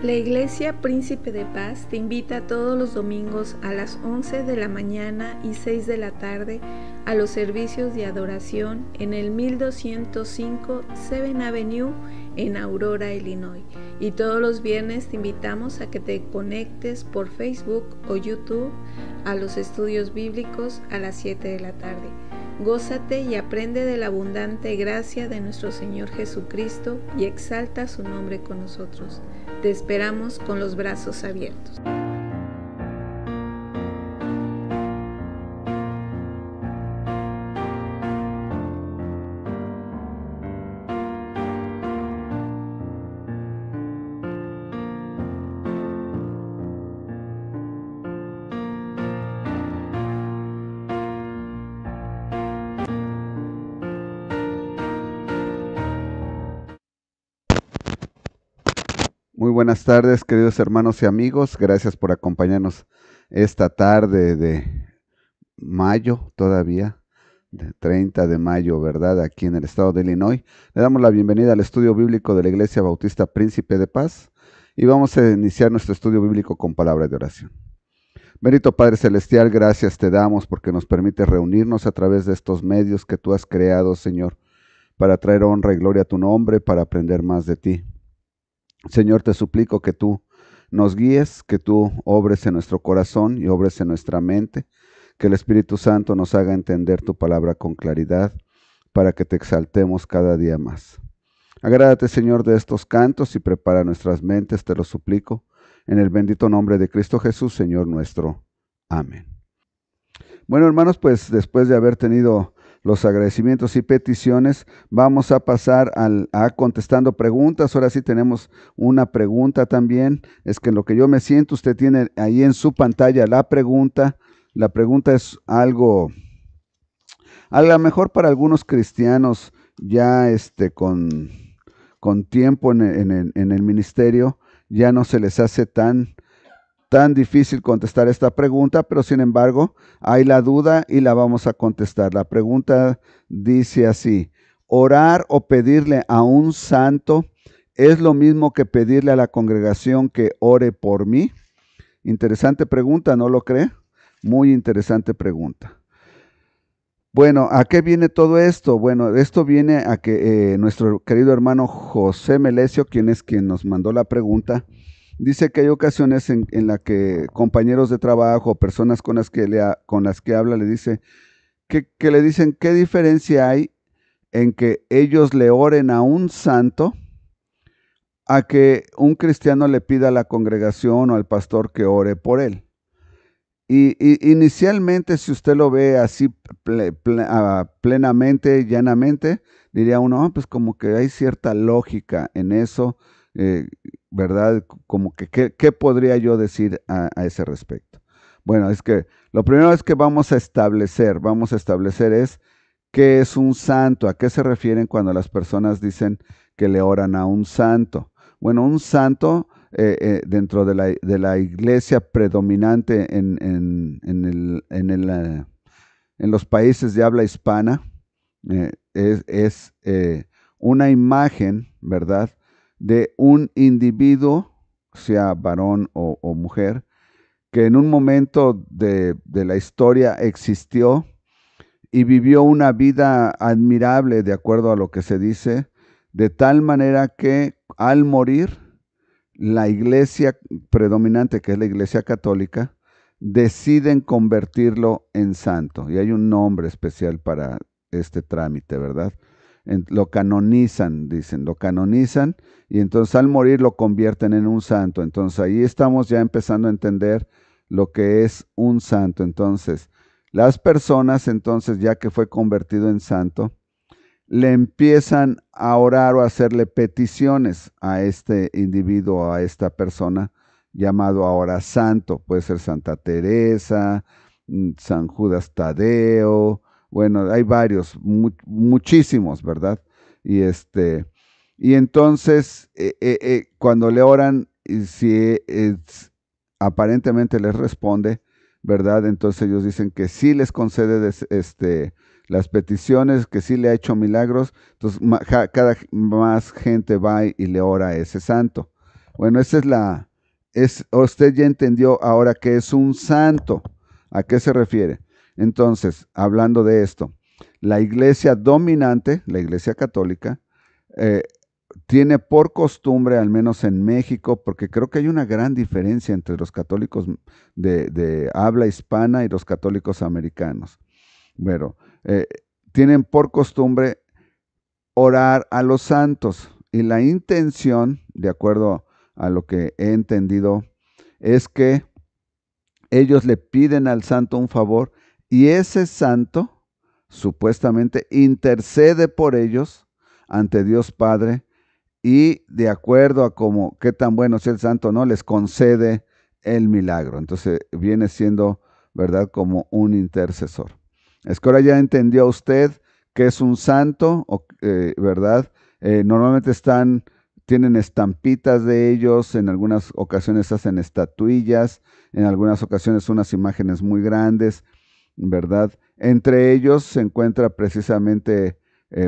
La Iglesia Príncipe de Paz te invita todos los domingos a las 11 de la mañana y 6 de la tarde a los servicios de adoración en el 1205 7th Avenue en Aurora, Illinois. Y todos los viernes te invitamos a que te conectes por Facebook o YouTube a los estudios bíblicos a las 7 de la tarde. Gózate y aprende de la abundante gracia de nuestro Señor Jesucristo y exalta su nombre con nosotros. Te esperamos con los brazos abiertos. Muy buenas tardes, queridos hermanos y amigos. Gracias por acompañarnos esta tarde de mayo, todavía, de 30 de mayo, ¿verdad? Aquí en el estado de Illinois. Le damos la bienvenida al estudio bíblico de la Iglesia Bautista Príncipe de Paz y vamos a iniciar nuestro estudio bíblico con palabra de oración. Bendito Padre Celestial, gracias te damos porque nos permite reunirnos a través de estos medios que tú has creado, Señor, para traer honra y gloria a tu nombre, para aprender más de ti. Señor, te suplico que tú nos guíes, que tú obres en nuestro corazón y obres en nuestra mente, que el Espíritu Santo nos haga entender tu palabra con claridad, para que te exaltemos cada día más. Agrádate, Señor, de estos cantos y prepara nuestras mentes, te lo suplico, en el bendito nombre de Cristo Jesús, Señor nuestro. Amén. Bueno, hermanos, pues después de haber tenido los agradecimientos y peticiones, vamos a pasar a contestando preguntas. Ahora sí tenemos una pregunta también. Es que en lo que yo me siento, usted tiene ahí en su pantalla la pregunta. La pregunta es algo, a lo mejor para algunos cristianos ya con tiempo en el ministerio, ya no se les hace tan difícil contestar esta pregunta, pero sin embargo hay la duda y la vamos a contestar. La pregunta dice así: ¿orar o pedirle a un santo es lo mismo que pedirle a la congregación que ore por mí? Interesante pregunta, ¿no lo cree? Muy interesante pregunta. Bueno, ¿a qué viene todo esto? Bueno, esto viene a que nuestro querido hermano José Melesio, quien nos mandó la pregunta, dice que hay ocasiones en las que compañeros de trabajo, personas con las que habla, le dice que le dicen qué diferencia hay en que ellos le oren a un santo a que un cristiano le pida a la congregación o al pastor que ore por él. Y inicialmente, si usted lo ve así plenamente, llanamente, diría uno, pues como que hay cierta lógica en eso, ¿verdad? Como que, ¿qué podría yo decir a ese respecto? Bueno, es que lo primero es que vamos a establecer es qué es un santo, a qué se refieren cuando las personas dicen que le oran a un santo. Bueno, un santo dentro de la iglesia predominante en los países de habla hispana, es una imagen, ¿verdad?, de un individuo, sea varón o mujer, que en un momento de la historia existió y vivió una vida admirable, de acuerdo a lo que se dice, de tal manera que al morir, la iglesia predominante, que es la iglesia católica, deciden convertirlo en santo. Y hay un nombre especial para este trámite, ¿verdad? Lo canonizan, dicen, lo canonizan, y entonces al morir lo convierten en un santo. Entonces ahí estamos ya empezando a entender lo que es un santo. Entonces, las personas, entonces, ya que fue convertido en santo, le empiezan a orar o a hacerle peticiones a este individuo, a esta persona, llamado ahora santo. Puede ser Santa Teresa, San Judas Tadeo, bueno, hay varios, muchísimos, ¿verdad? Y entonces, cuando le oran, si aparentemente les responde, ¿verdad? Entonces ellos dicen que sí les concede las peticiones, que sí le ha hecho milagros. Entonces cada más gente va y le ora a ese santo. Bueno, usted ya entendió ahora que es un santo. ¿A qué se refiere? Entonces, hablando de esto, la iglesia dominante, la iglesia católica, eh, tiene por costumbre, al menos en México, porque creo que hay una gran diferencia entre los católicos de habla hispana y los católicos americanos. Bueno, tienen por costumbre orar a los santos y la intención, de acuerdo a lo que he entendido, es que ellos le piden al santo un favor y ese santo supuestamente intercede por ellos ante Dios Padre y de acuerdo a cómo qué tan bueno es el santo, ¿no? Les concede el milagro. Entonces viene siendo, ¿verdad? Como un intercesor. Es que ahora ya entendió usted que es un santo, ¿verdad? Normalmente tienen estampitas de ellos, en algunas ocasiones hacen estatuillas, en algunas ocasiones unas imágenes muy grandes, ¿verdad? Entre ellos se encuentra precisamente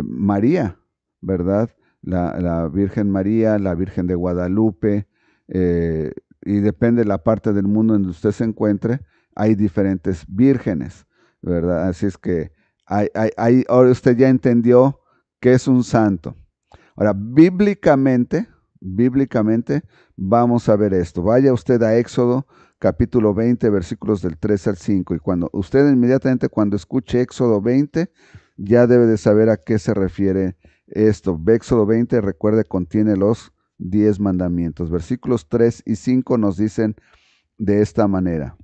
María, ¿verdad? La Virgen María, la Virgen de Guadalupe, y depende de la parte del mundo en donde usted se encuentre, hay diferentes vírgenes, ¿verdad? Así es que ahora usted ya entendió que es un santo. Ahora, bíblicamente, vamos a ver esto. Vaya usted a Éxodo capítulo 20, versículos del 3 al 5, y inmediatamente cuando escuche Éxodo 20, ya debe de saber a qué se refiere esto. Éxodo 20, recuerde, contiene los 10 mandamientos. Versículos 3 y 5 nos dicen de esta manera.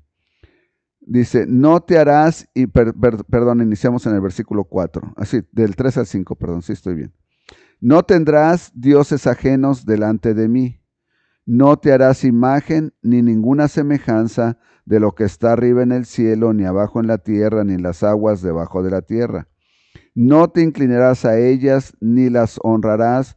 Dice, no te harás, iniciamos en el versículo 4, así, del 3 al 5, perdón, sí estoy bien. No tendrás dioses ajenos delante de mí. No te harás imagen ni ninguna semejanza de lo que está arriba en el cielo, ni abajo en la tierra, ni en las aguas debajo de la tierra. No te inclinarás a ellas, ni las honrarás,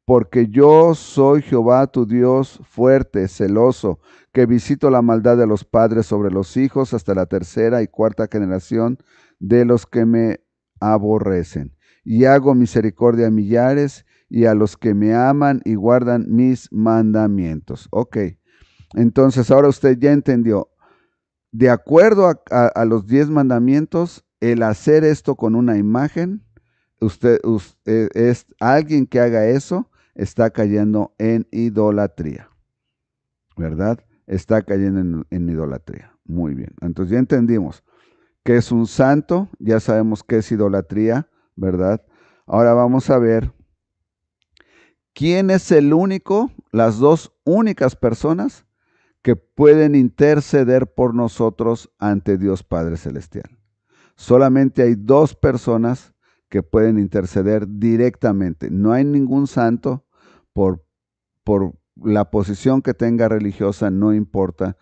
porque yo soy Jehová tu Dios, fuerte, celoso, que visito la maldad de los padres sobre los hijos hasta la tercera y cuarta generación de los que me aborrecen. Y hago misericordia a millares y a los que me aman y guardan mis mandamientos. Ok, entonces ahora usted ya entendió. De acuerdo a los 10 mandamientos, el hacer esto con una imagen, usted es alguien que haga eso, está cayendo en idolatría, ¿verdad? Está cayendo en idolatría. Muy bien. Entonces ya entendimos que es un santo, ya sabemos qué es idolatría, ¿verdad? Ahora vamos a ver quién es las dos únicas personas que pueden interceder por nosotros ante Dios Padre Celestial. Solamente hay dos personas que pueden interceder directamente. No hay ningún santo por la posición que tenga religiosa, no importa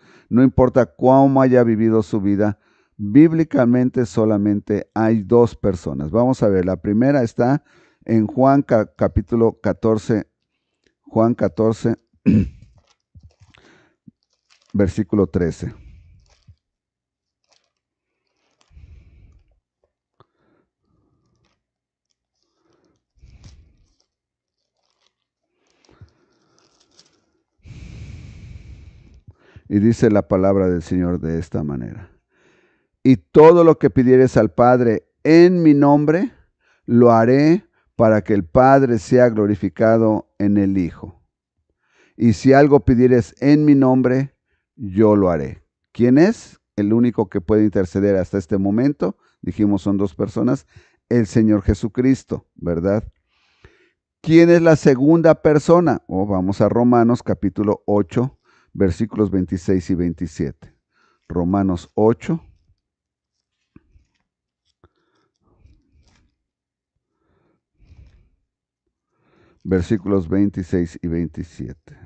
cómo haya vivido su vida. Bíblicamente solamente hay dos personas. Vamos a ver, la primera está en Juan capítulo 14, Juan 14, versículo 13. Y dice la palabra del Señor de esta manera. Y todo lo que pidieres al Padre en mi nombre, lo haré para que el Padre sea glorificado en el Hijo. Y si algo pidieres en mi nombre, yo lo haré. ¿Quién es? El único que puede interceder hasta este momento, dijimos son dos personas, el Señor Jesucristo, ¿verdad? ¿Quién es la segunda persona? Vamos a Romanos capítulo 8, versículos 26 y 27. Romanos 8. Versículos 26 y 27.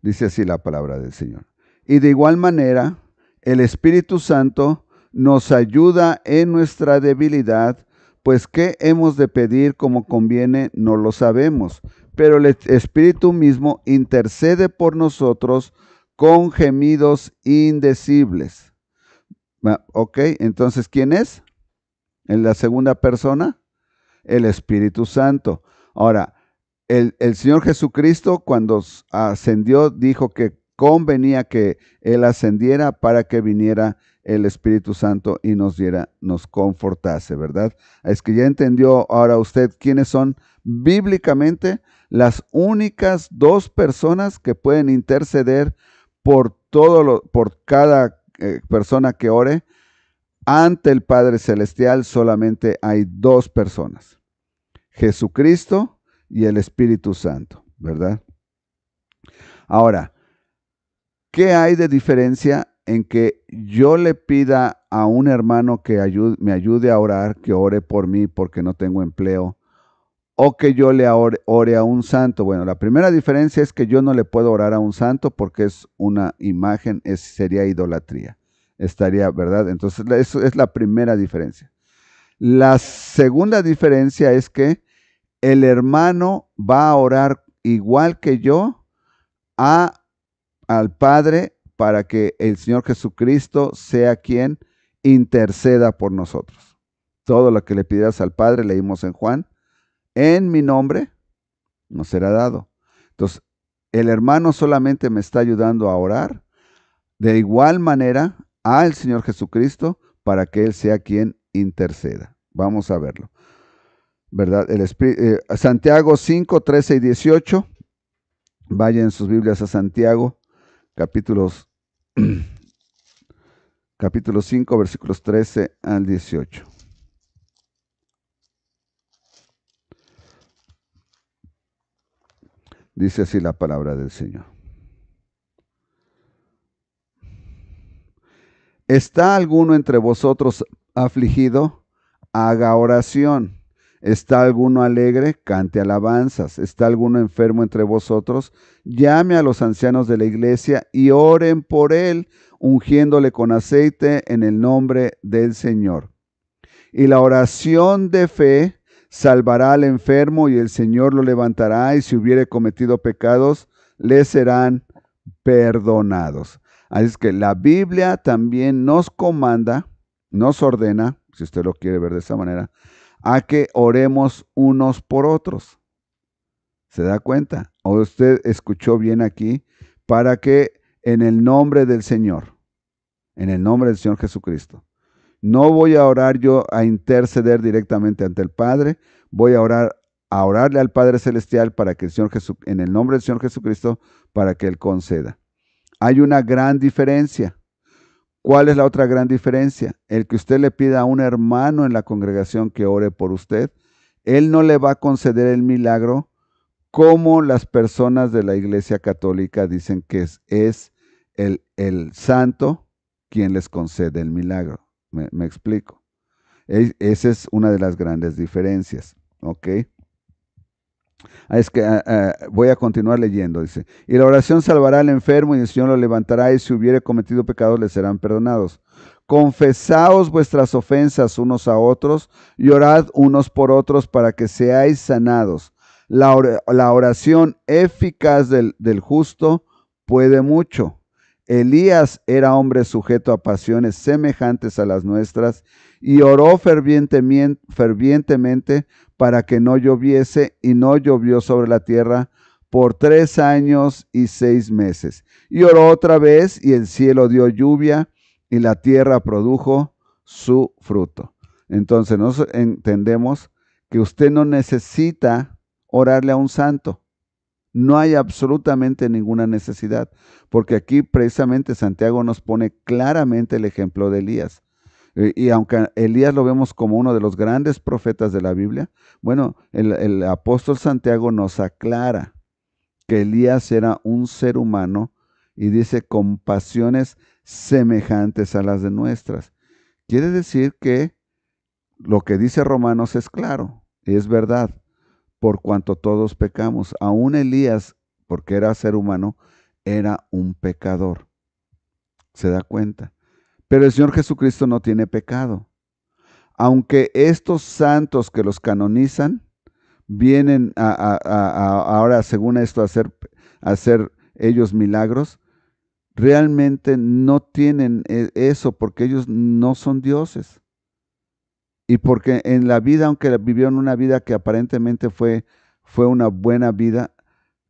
Dice así la palabra del Señor. Y de igual manera, el Espíritu Santo nos ayuda en nuestra debilidad, pues qué hemos de pedir como conviene no lo sabemos, pero el Espíritu mismo intercede por nosotros con gemidos indecibles. Ok, entonces, ¿quién es? En la segunda persona, el Espíritu Santo. Ahora, el Señor Jesucristo, cuando ascendió, dijo que convenía que Él ascendiera para que viniera el Espíritu Santo y nos confortase, ¿verdad? Es que ya entendió ahora usted quiénes son bíblicamente las únicas dos personas que pueden interceder por cada persona que ore. Ante el Padre Celestial solamente hay dos personas: Jesucristo y el Espíritu Santo, ¿verdad? Ahora, ¿qué hay de diferencia en que yo le pida a un hermano que me ayude a orar, que ore por mí porque no tengo empleo, o que yo le ore a un santo? Bueno, la primera diferencia es que yo no le puedo orar a un santo porque es una imagen, sería idolatría. Estaría, ¿verdad? Entonces, eso es la primera diferencia. La segunda diferencia es que el hermano va a orar igual que yo al Padre para que el Señor Jesucristo sea quien interceda por nosotros. Todo lo que le pidas al Padre, leímos en Juan, en mi nombre nos será dado. Entonces, el hermano solamente me está ayudando a orar de igual manera al Señor Jesucristo para que Él sea quien interceda. Vamos a verlo, ¿verdad? Santiago 5, 13 y 18. Vayan sus Biblias a Santiago, capítulo 5, versículos 13 al 18. Dice así la palabra del Señor. ¿Está alguno entre vosotros afligido? Haga oración. ¿Está alguno alegre? Cante alabanzas. ¿Está alguno enfermo entre vosotros? Llame a los ancianos de la iglesia y oren por él, ungiéndole con aceite en el nombre del Señor. Y la oración de fe salvará al enfermo y el Señor lo levantará, y si hubiere cometido pecados, le serán perdonados. Así es que la Biblia también nos comanda, nos ordena, si usted lo quiere ver de esa manera, a que oremos unos por otros. ¿Se da cuenta? ¿O usted escuchó bien aquí? Para que en el nombre del Señor, en el nombre del Señor Jesucristo, no voy a orar yo a interceder directamente ante el Padre, voy a orarle al Padre Celestial para que el Señor en el nombre del Señor Jesucristo, para que Él conceda. Hay una gran diferencia. ¿Cuál es la otra gran diferencia? El que usted le pida a un hermano en la congregación que ore por usted, él no le va a conceder el milagro como las personas de la Iglesia Católica dicen que es el santo quien les concede el milagro. ¿Me explico? Esa es una de las grandes diferencias, ¿ok? Es que voy a continuar leyendo, dice. Y la oración salvará al enfermo y el Señor lo levantará, y si hubiere cometido pecados le serán perdonados. Confesaos vuestras ofensas unos a otros y orad unos por otros para que seáis sanados. La oración eficaz del justo puede mucho. Elías era hombre sujeto a pasiones semejantes a las nuestras y oró fervientemente para que no lloviese, y no llovió sobre la tierra por 3 años y 6 meses. Y oró otra vez, y el cielo dio lluvia, y la tierra produjo su fruto. Entonces nosotros entendemos que usted no necesita orarle a un santo. No hay absolutamente ninguna necesidad, porque aquí precisamente Santiago nos pone claramente el ejemplo de Elías. Y aunque Elías lo vemos como uno de los grandes profetas de la Biblia, bueno, el apóstol Santiago nos aclara que Elías era un ser humano y dice con pasiones semejantes a las de nuestras. Quiere decir que lo que dice Romanos es claro y es verdad, por cuanto todos pecamos. Aún Elías, porque era ser humano, era un pecador. ¿Se da cuenta? Pero el Señor Jesucristo no tiene pecado. Aunque estos santos que los canonizan vienen ahora, según esto, a hacer ellos milagros, realmente no tienen eso, porque ellos no son dioses. Y porque en la vida, aunque vivieron una vida que aparentemente fue fue una buena vida,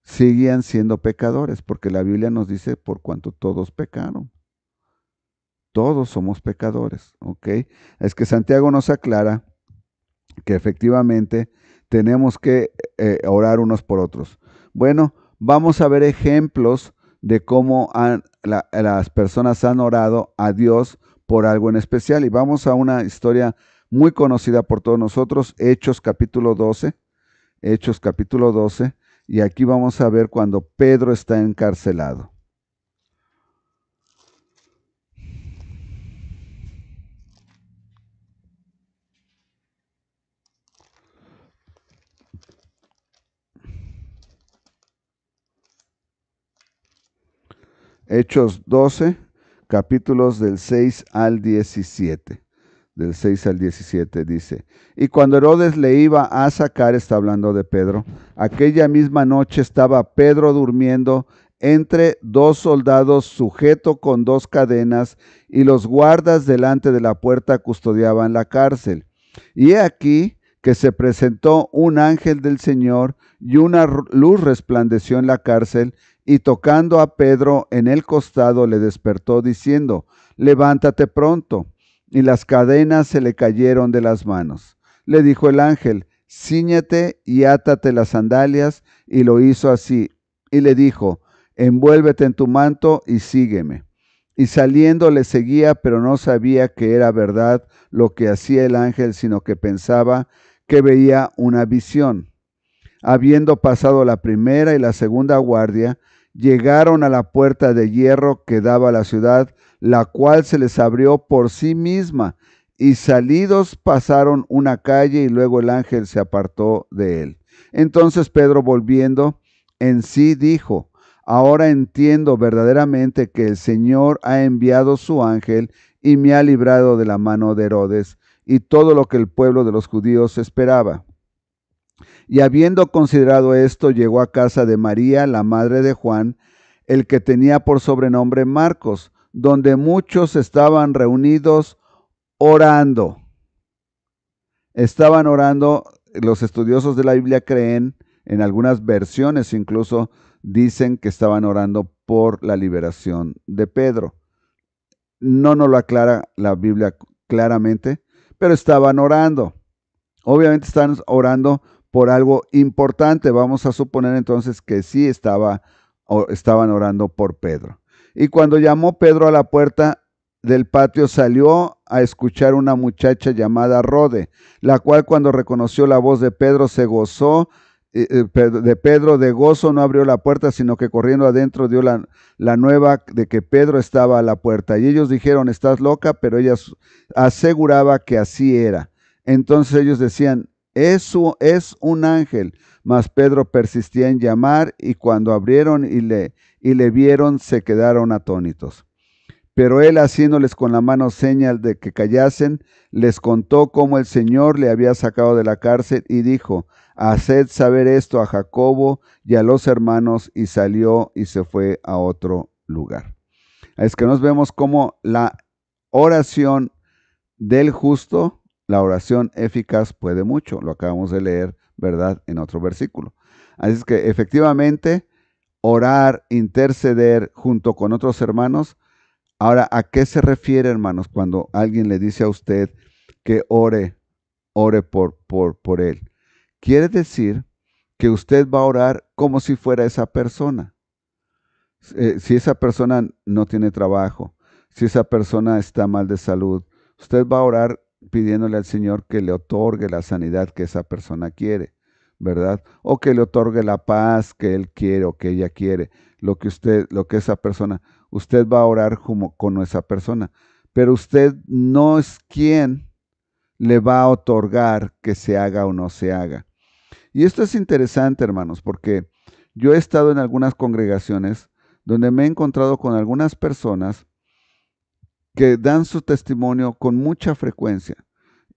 seguían siendo pecadores, porque la Biblia nos dice por cuanto todos pecaron. Todos somos pecadores, ¿ok? Es que Santiago nos aclara que efectivamente tenemos que orar unos por otros. Bueno, vamos a ver ejemplos de cómo las personas han orado a Dios por algo en especial. Y vamos a una historia muy conocida por todos nosotros, Hechos capítulo 12. Hechos capítulo 12. Y aquí vamos a ver cuando Pedro está encarcelado. Hechos 12, capítulos del 6 al 17. Del 6 al 17 dice, y cuando Herodes le iba a sacar, está hablando de Pedro, aquella misma noche estaba Pedro durmiendo entre dos soldados sujeto con dos cadenas, y los guardas delante de la puerta custodiaban la cárcel. Y he aquí que se presentó un ángel del Señor, y una luz resplandeció en la cárcel, y tocando a Pedro en el costado le despertó diciendo, levántate pronto. Y las cadenas se le cayeron de las manos. Le dijo el ángel, cíñete y átate las sandalias, y lo hizo así. Y le dijo, envuélvete en tu manto y sígueme. Y saliendo le seguía, pero no sabía que era verdad lo que hacía el ángel, sino que pensaba que veía una visión. Habiendo pasado la primera y la segunda guardia, llegaron a la puerta de hierro que daba a la ciudad, la cual se les abrió por sí misma, y salidos pasaron una calle, y luego el ángel se apartó de él. Entonces Pedro, volviendo en sí, dijo, ahora entiendo verdaderamente que el Señor ha enviado su ángel y me ha librado de la mano de Herodes y todo lo que el pueblo de los judíos esperaba. Y habiendo considerado esto, llegó a casa de María, la madre de Juan, el que tenía por sobrenombre Marcos, donde muchos estaban reunidos orando. Estaban orando, los estudiosos de la Biblia creen, en algunas versiones incluso dicen que estaban orando por la liberación de Pedro. No nos lo aclara la Biblia claramente, pero estaban orando. Obviamente están orando por algo importante. Vamos a suponer entonces que sí estaban orando por Pedro. Y cuando llamó Pedro a la puerta del patio, salió a escuchar una muchacha llamada Rode, la cual cuando reconoció la voz de Pedro se gozó de Pedro, de gozo no abrió la puerta, sino que corriendo adentro dio la nueva de que Pedro estaba a la puerta. Y ellos dijeron, estás loca, pero ella aseguraba que así era. Entonces ellos decían, eso es un ángel. Mas Pedro persistía en llamar, y cuando abrieron y le vieron, se quedaron atónitos. Pero él, haciéndoles con la mano señal de que callasen, les contó cómo el Señor le había sacado de la cárcel, y dijo, haced saber esto a Jacobo y a los hermanos, y salió y se fue a otro lugar. Es que nos vemos como la oración del justo, la oración eficaz puede mucho. Lo acabamos de leer, ¿verdad?, en otro versículo. Así es que efectivamente, orar, interceder junto con otros hermanos. Ahora, ¿a qué se refiere, hermanos, cuando alguien le dice a usted que ore por él? Quiere decir que usted va a orar como si fuera esa persona. Si esa persona no tiene trabajo, si esa persona está mal de salud, usted va a orar pidiéndole al Señor que le otorgue la sanidad que esa persona quiere, ¿verdad? O que le otorgue la paz que él quiere o que ella quiere, lo que esa persona, usted va a orar como con esa persona, pero usted no es quien le va a otorgar que se haga o no se haga. Y esto es interesante, hermanos, porque yo he estado en algunas congregaciones donde me he encontrado con algunas personas que dan su testimonio con mucha frecuencia.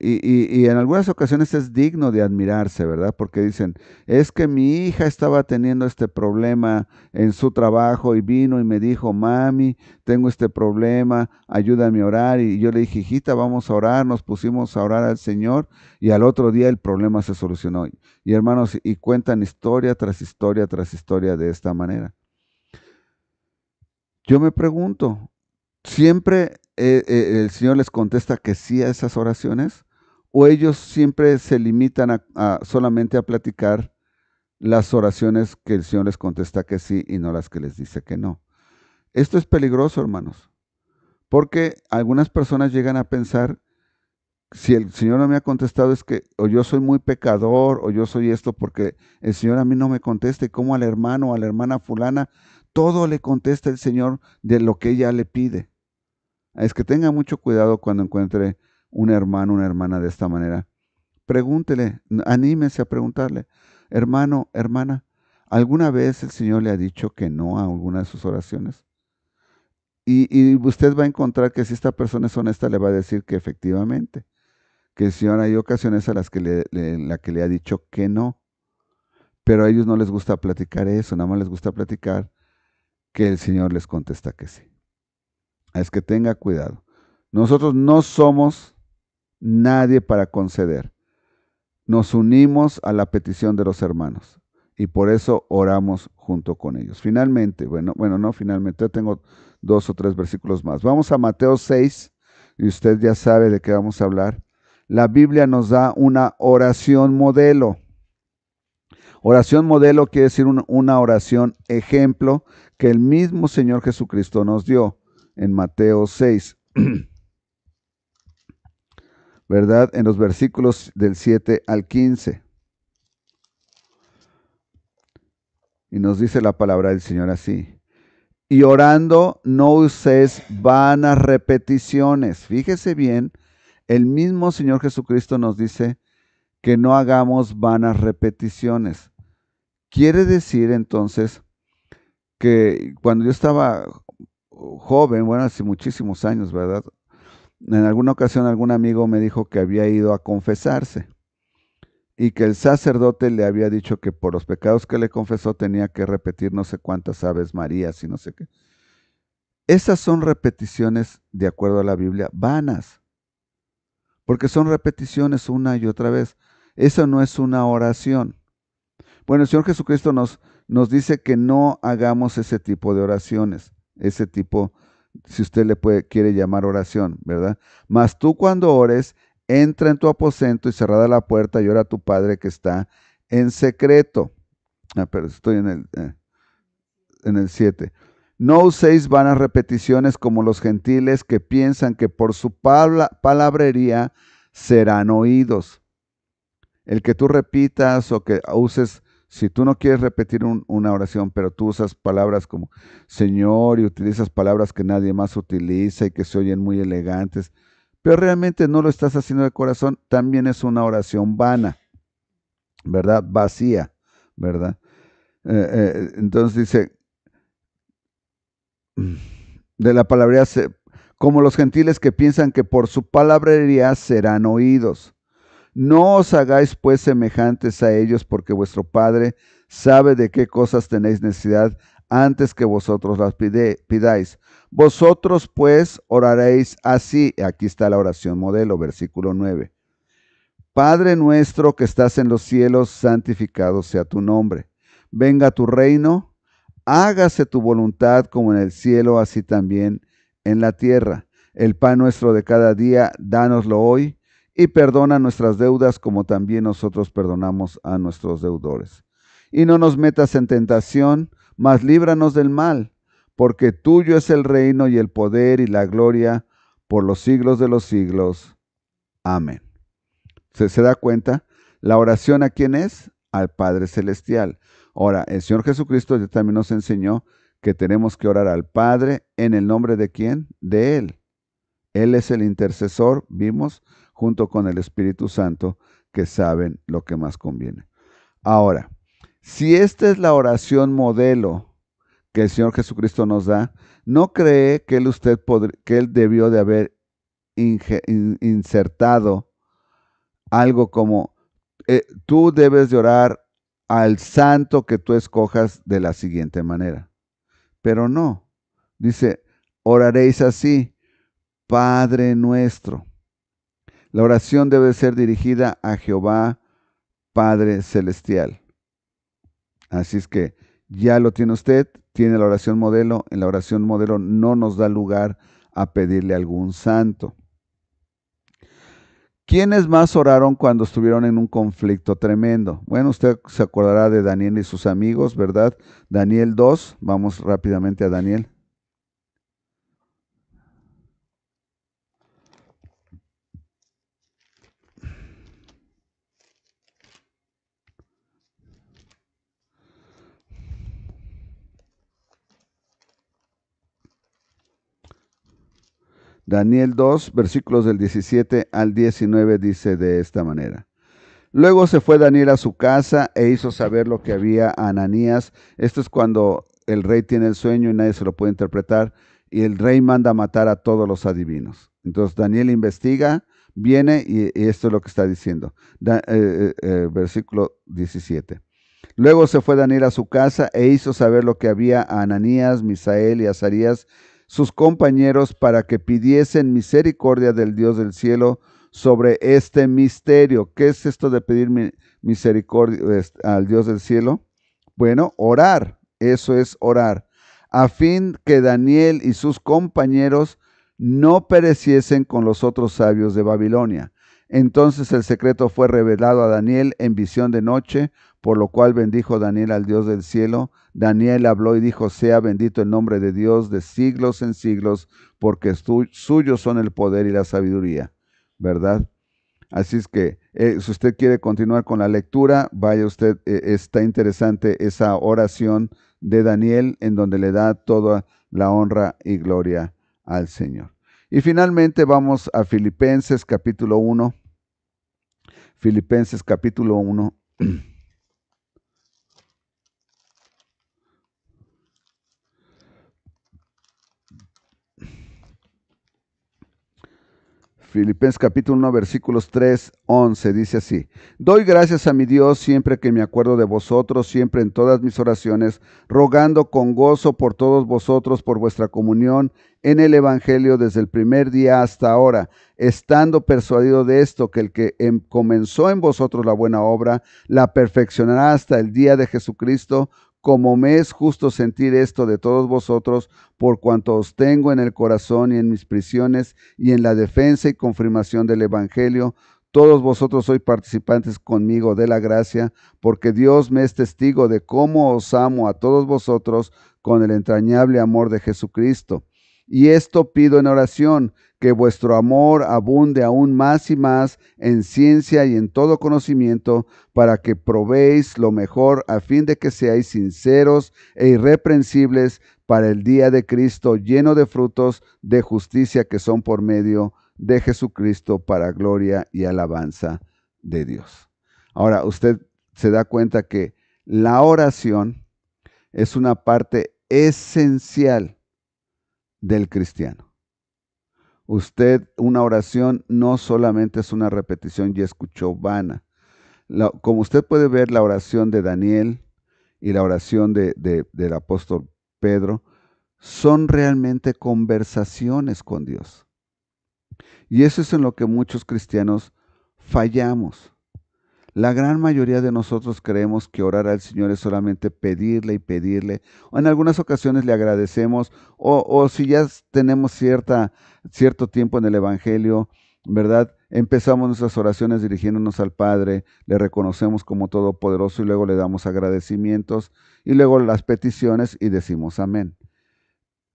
Y en algunas ocasiones es digno de admirarse, ¿verdad? Porque dicen, es que mi hija estaba teniendo este problema en su trabajo y vino y me dijo, mami, tengo este problema, ayúdame a orar. Y yo le dije, hijita, vamos a orar, nos pusimos a orar al Señor y al otro día el problema se solucionó. Y hermanos, y cuentan historia tras historia tras historia de esta manera. Yo me pregunto, ¿siempre el Señor les contesta que sí a esas oraciones? ¿O ellos siempre se limitan solamente a platicar las oraciones que el Señor les contesta que sí y no las que les dice que no? Esto es peligroso, hermanos, porque algunas personas llegan a pensar, si el Señor no me ha contestado es que o yo soy muy pecador o yo soy esto porque el Señor a mí no me contesta, y como al hermano o a la hermana fulana, todo le contesta el Señor de lo que ella le pide. Es que tenga mucho cuidado cuando encuentre un hermano, una hermana de esta manera. Pregúntele, anímese a preguntarle, hermano, hermana, ¿alguna vez el Señor le ha dicho que no a alguna de sus oraciones? Y usted va a encontrar que si esta persona es honesta, le va a decir que efectivamente, que el Señor hay ocasiones a las que le ha dicho que no, pero a ellos no les gusta platicar eso, nada más les gusta platicar que el Señor les contesta que sí. Es que tenga cuidado. Nosotros no somos nadie para conceder. Nos unimos a la petición de los hermanos y por eso oramos junto con ellos. Finalmente, no finalmente, yo tengo 2 o 3 versículos más. Vamos a Mateo 6 y usted ya sabe de qué vamos a hablar. La Biblia nos da una oración modelo. Oración modelo quiere decir una oración ejemplo que el mismo Señor Jesucristo nos dio en Mateo 6. ¿Verdad? En los versículos del 7 al 15. Y nos dice la palabra del Señor así. Y orando no uséis vanas repeticiones. Fíjese bien, el mismo Señor Jesucristo nos dice que no hagamos vanas repeticiones. Quiere decir entonces que cuando yo estaba joven, bueno, hace muchísimos años, ¿verdad? En alguna ocasión algún amigo me dijo que había ido a confesarse y que el sacerdote le había dicho que por los pecados que le confesó tenía que repetir no sé cuántas Aves Marías y no sé qué. Esas son repeticiones, de acuerdo a la Biblia, vanas, porque son repeticiones una y otra vez. Eso no es una oración. Bueno, el Señor Jesucristo nos dice que no hagamos ese tipo de oraciones, ese tipo, si usted quiere llamar oración, ¿verdad? Mas tú cuando ores, entra en tu aposento y cerrada la puerta y ora a tu Padre que está en secreto. Pero estoy en el 7. No uséis vanas repeticiones como los gentiles que piensan que por su palabrería serán oídos. El que tú repitas o que uses, si tú no quieres repetir una oración, pero tú usas palabras como Señor y utilizas palabras que nadie más utiliza y que se oyen muy elegantes, pero realmente no lo estás haciendo de corazón, también es una oración vana, ¿verdad? Vacía, ¿verdad? Entonces dice, de la palabrería, como los gentiles que piensan que por su palabrería serán oídos. No os hagáis pues semejantes a ellos, porque vuestro Padre sabe de qué cosas tenéis necesidad antes que vosotros las pidáis. Vosotros pues oraréis así. Aquí está la oración modelo, versículo 9. Padre nuestro que estás en los cielos, santificado sea tu nombre. Venga tu reino, hágase tu voluntad como en el cielo, así también en la tierra. El pan nuestro de cada día, dánoslo hoy, y perdona nuestras deudas como también nosotros perdonamos a nuestros deudores. Y no nos metas en tentación, mas líbranos del mal, porque tuyo es el reino y el poder y la gloria por los siglos de los siglos. Amén. ¿Se da cuenta? La oración, ¿a quién es? Al Padre Celestial. Ahora, el Señor Jesucristo ya también nos enseñó que tenemos que orar al Padre en el nombre de ¿quién? De Él. Él es el intercesor, vimos, junto con el Espíritu Santo, que saben lo que más conviene. Ahora, si esta es la oración modelo que el Señor Jesucristo nos da, ¿no cree que él debió de haber insertado algo como, tú debes de orar al santo que tú escojas de la siguiente manera. Pero no, dice, oraréis así, Padre nuestro. La oración debe ser dirigida a Jehová, Padre celestial. Así es que ya lo tiene usted, tiene la oración modelo. En la oración modelo no nos da lugar a pedirle a algún santo. ¿Quiénes más oraron cuando estuvieron en un conflicto tremendo? Bueno, usted se acordará de Daniel y sus amigos, ¿verdad? Daniel 2, vamos rápidamente a Daniel. Daniel 2, versículos del 17 al 19 dice de esta manera. Luego se fue Daniel a su casa e hizo saber lo que había a Ananías. Esto es cuando el rey tiene el sueño y nadie se lo puede interpretar y el rey manda matar a todos los adivinos. Entonces Daniel investiga, viene y esto es lo que está diciendo. Versículo 17. Luego se fue Daniel a su casa e hizo saber lo que había a Ananías, Misael y Azarías, sus compañeros, para que pidiesen misericordia del Dios del cielo sobre este misterio. ¿Qué es esto de pedir misericordia al Dios del cielo? Bueno, orar, eso es orar, a fin que Daniel y sus compañeros no pereciesen con los otros sabios de Babilonia. Entonces el secreto fue revelado a Daniel en visión de noche, por lo cual bendijo Daniel al Dios del cielo. Daniel habló y dijo, sea bendito el nombre de Dios de siglos en siglos, porque suyos son el poder y la sabiduría, ¿verdad? Así es que si usted quiere continuar con la lectura, vaya usted, está interesante esa oración de Daniel en donde le da toda la honra y gloria al Señor. Y finalmente vamos a Filipenses capítulo 1. Filipenses capítulo 1. Filipenses capítulo 1, versículos 3, 11, dice así: Doy gracias a mi Dios siempre que me acuerdo de vosotros, siempre en todas mis oraciones, rogando con gozo por todos vosotros, por vuestra comunión en el Evangelio desde el primer día hasta ahora, estando persuadido de esto, que el que comenzó en vosotros la buena obra, la perfeccionará hasta el día de Jesucristo. Como me es justo sentir esto de todos vosotros, por cuanto os tengo en el corazón y en mis prisiones y en la defensa y confirmación del Evangelio. Todos vosotros sois participantes conmigo de la gracia, porque Dios me es testigo de cómo os amo a todos vosotros con el entrañable amor de Jesucristo. Y esto pido en oración, que vuestro amor abunde aún más y más en ciencia y en todo conocimiento, para que probéis lo mejor, a fin de que seáis sinceros e irreprensibles para el día de Cristo, lleno de frutos de justicia que son por medio de Jesucristo, para gloria y alabanza de Dios. Ahora, usted se da cuenta que la oración es una parte esencial del cristiano. Una oración no solamente es una repetición y escuchó vana. Como usted puede ver, la oración de Daniel y la oración del apóstol Pedro son realmente conversaciones con Dios. Y eso es en lo que muchos cristianos fallamos. La gran mayoría de nosotros creemos que orar al Señor es solamente pedirle y pedirle. O en algunas ocasiones le agradecemos, o si ya tenemos cierto tiempo en el Evangelio, ¿verdad? Empezamos nuestras oraciones dirigiéndonos al Padre, le reconocemos como todopoderoso y luego le damos agradecimientos y luego las peticiones y decimos amén.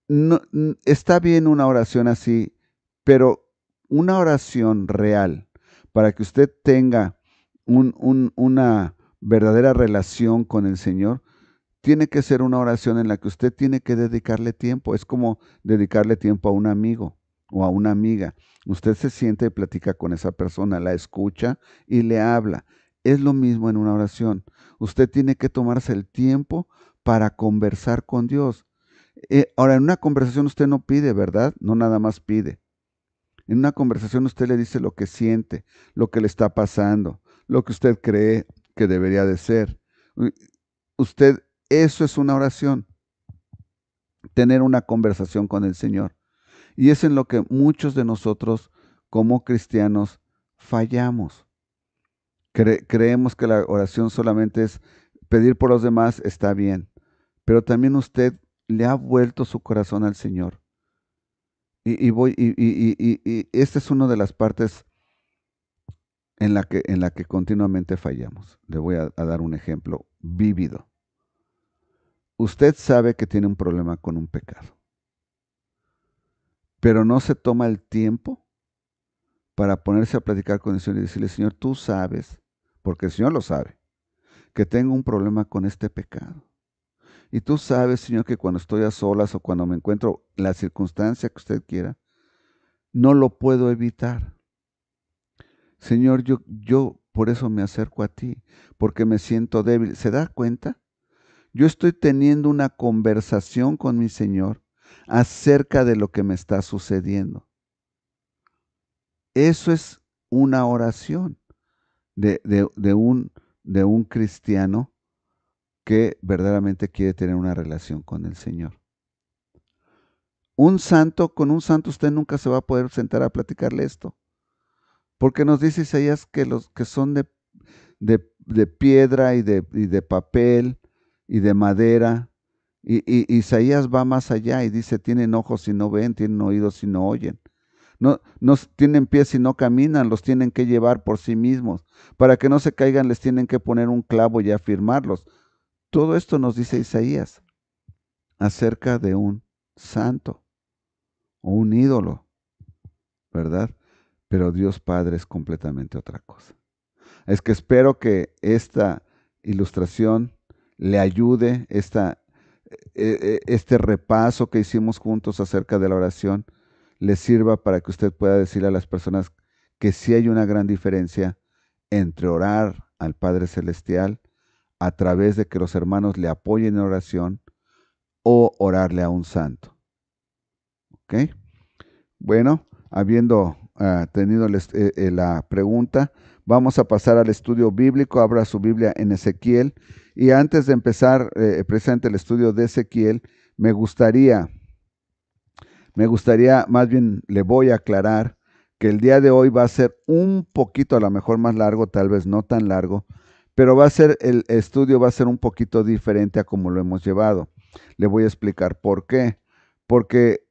No, está bien una oración así, pero una oración real para que usted tenga una verdadera relación con el Señor, tiene que ser una oración en la que usted tiene que dedicarle tiempo. Es como dedicarle tiempo a un amigo o a una amiga. Usted se siente y platica con esa persona, la escucha y le habla. Es lo mismo en una oración. Usted tiene que tomarse el tiempo para conversar con Dios. Ahora, en una conversación usted no pide, ¿verdad? No nada más pide. En una conversación usted le dice lo que siente, lo que le está pasando, lo que usted cree que debería de ser. Usted, eso es una oración, tener una conversación con el Señor. Y es en lo que muchos de nosotros como cristianos fallamos. Creemos que la oración solamente es pedir por los demás, está bien, pero también usted le ha vuelto su corazón al Señor. Y esta es una de las partes en la que continuamente fallamos. Le voy a dar un ejemplo vívido. Usted sabe que tiene un problema con un pecado, pero no se toma el tiempo para ponerse a platicar con el Señor y decirle, Señor, tú sabes, porque el Señor lo sabe, que tengo un problema con este pecado. Y tú sabes, Señor, que cuando estoy a solas o cuando me encuentro en la circunstancia que usted quiera, no lo puedo evitar. Señor, yo por eso me acerco a ti, porque me siento débil. ¿Se da cuenta? Yo estoy teniendo una conversación con mi Señor acerca de lo que me está sucediendo. Eso es una oración de un cristiano que verdaderamente quiere tener una relación con el Señor. Con un santo usted nunca se va a poder sentar a platicarle esto. Porque nos dice Isaías que los que son de piedra y de papel y de madera, y Isaías va más allá y dice, tienen ojos y no ven, tienen oídos y no oyen. No tienen pies y no caminan, los tienen que llevar por sí mismos. Para que no se caigan les tienen que poner un clavo y afirmarlos. Todo esto nos dice Isaías acerca de un santo o un ídolo, ¿verdad? Pero Dios Padre es completamente otra cosa. Es que espero que esta ilustración le ayude, este repaso que hicimos juntos acerca de la oración, le sirva para que usted pueda decirle a las personas que sí hay una gran diferencia entre orar al Padre Celestial a través de que los hermanos le apoyen en oración o orarle a un santo. ¿Ok? Bueno, habiendo tenido la pregunta, vamos a pasar al estudio bíblico. Abra su Biblia en Ezequiel. Y antes de empezar precisamente el estudio de Ezequiel, me gustaría, más bien le voy a aclarar que el día de hoy va a ser un poquito, a lo mejor más largo, tal vez no tan largo, pero el estudio va a ser un poquito diferente a como lo hemos llevado. Le voy a explicar por qué. Porque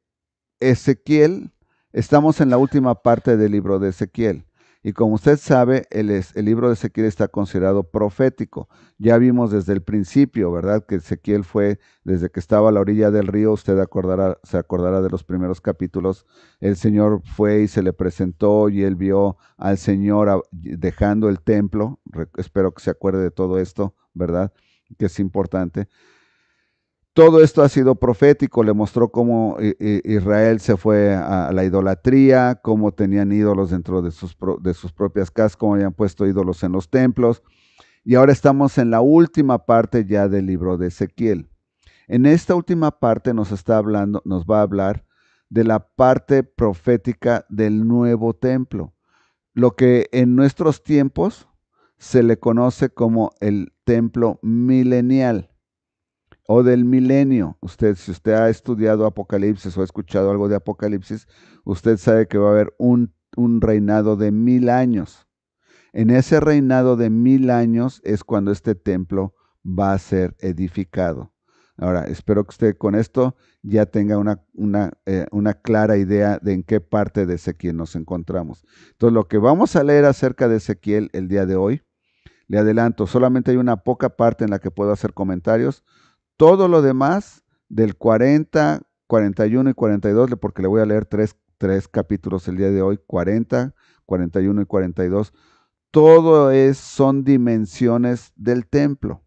Ezequiel, estamos en la última parte del libro de Ezequiel. Y como usted sabe, el libro de Ezequiel está considerado profético. Ya vimos desde el principio, ¿verdad? Que Ezequiel fue, desde que estaba a la orilla del río, usted se acordará de los primeros capítulos, el Señor fue y se le presentó y él vio al Señor dejando el templo. Espero que se acuerde de todo esto, ¿verdad? Que es importante. Todo esto ha sido profético, le mostró cómo Israel se fue a la idolatría, cómo tenían ídolos dentro de sus propias casas, cómo habían puesto ídolos en los templos. Y ahora estamos en la última parte ya del libro de Ezequiel. En esta última parte nos va a hablar de la parte profética del nuevo templo, lo que en nuestros tiempos se le conoce como el templo milenial o del milenio. Si usted ha estudiado Apocalipsis o ha escuchado algo de Apocalipsis, usted sabe que va a haber un reinado de 1000 años. En ese reinado de 1000 años es cuando este templo va a ser edificado. Ahora, espero que usted con esto ya tenga una clara idea de en qué parte de Ezequiel nos encontramos. Entonces, lo que vamos a leer acerca de Ezequiel el día de hoy, le adelanto, solamente hay una poca parte en la que puedo hacer comentarios. Todo lo demás, del 40, 41 y 42, porque le voy a leer tres capítulos el día de hoy, 40, 41 y 42, son dimensiones del templo.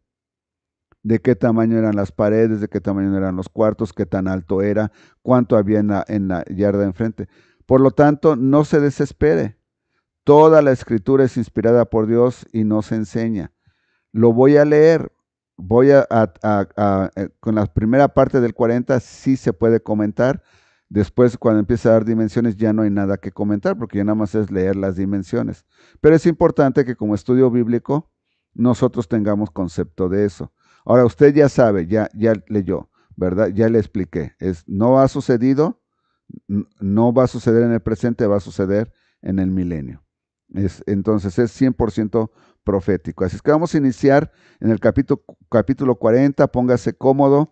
De qué tamaño eran las paredes, de qué tamaño eran los cuartos, qué tan alto era, cuánto había en la yarda de enfrente. Por lo tanto, no se desespere. Toda la escritura es inspirada por Dios y nos enseña. Lo voy a leer. Con la primera parte del 40 sí se puede comentar, Después, cuando empieza a dar dimensiones, ya no hay nada que comentar, porque ya nada más es leer las dimensiones. Pero es importante que como estudio bíblico, nosotros tengamos concepto de eso. Ahora, usted ya sabe, ya leyó, ¿verdad? Ya le expliqué. No ha sucedido, no va a suceder en el presente, va a suceder en el milenio. Entonces, es 100% profético. Así es que vamos a iniciar en el capítulo 40, póngase cómodo,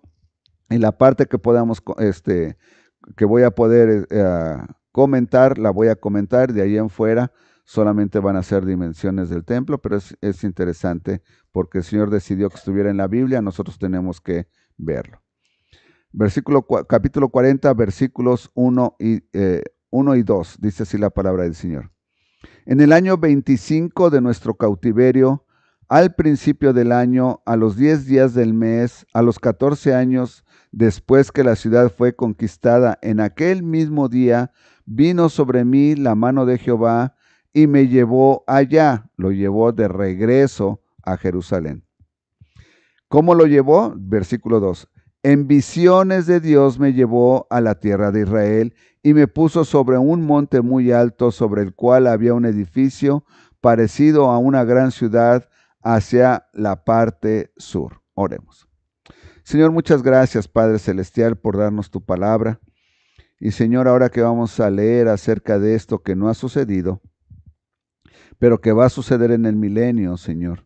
en la parte que podamos, que voy a poder comentar, la voy a comentar, de ahí en fuera solamente van a ser dimensiones del templo, pero es interesante porque el Señor decidió que estuviera en la Biblia, nosotros tenemos que verlo. Capítulo 40, versículos 1 y 2, dice así la palabra del Señor. En el año 25 de nuestro cautiverio, al principio del año, a los 10 días del mes, a los 14 años, después que la ciudad fue conquistada, en aquel mismo día vino sobre mí la mano de Jehová y me llevó allá, lo llevó de regreso a Jerusalén. ¿Cómo lo llevó? Versículo 2. En visiones de Dios me llevó a la tierra de Israel y me puso sobre un monte muy alto sobre el cual había un edificio parecido a una gran ciudad hacia la parte sur. Oremos. Señor, muchas gracias, Padre Celestial, por darnos tu palabra. Y Señor, ahora que vamos a leer acerca de esto que no ha sucedido, pero que va a suceder en el milenio, Señor,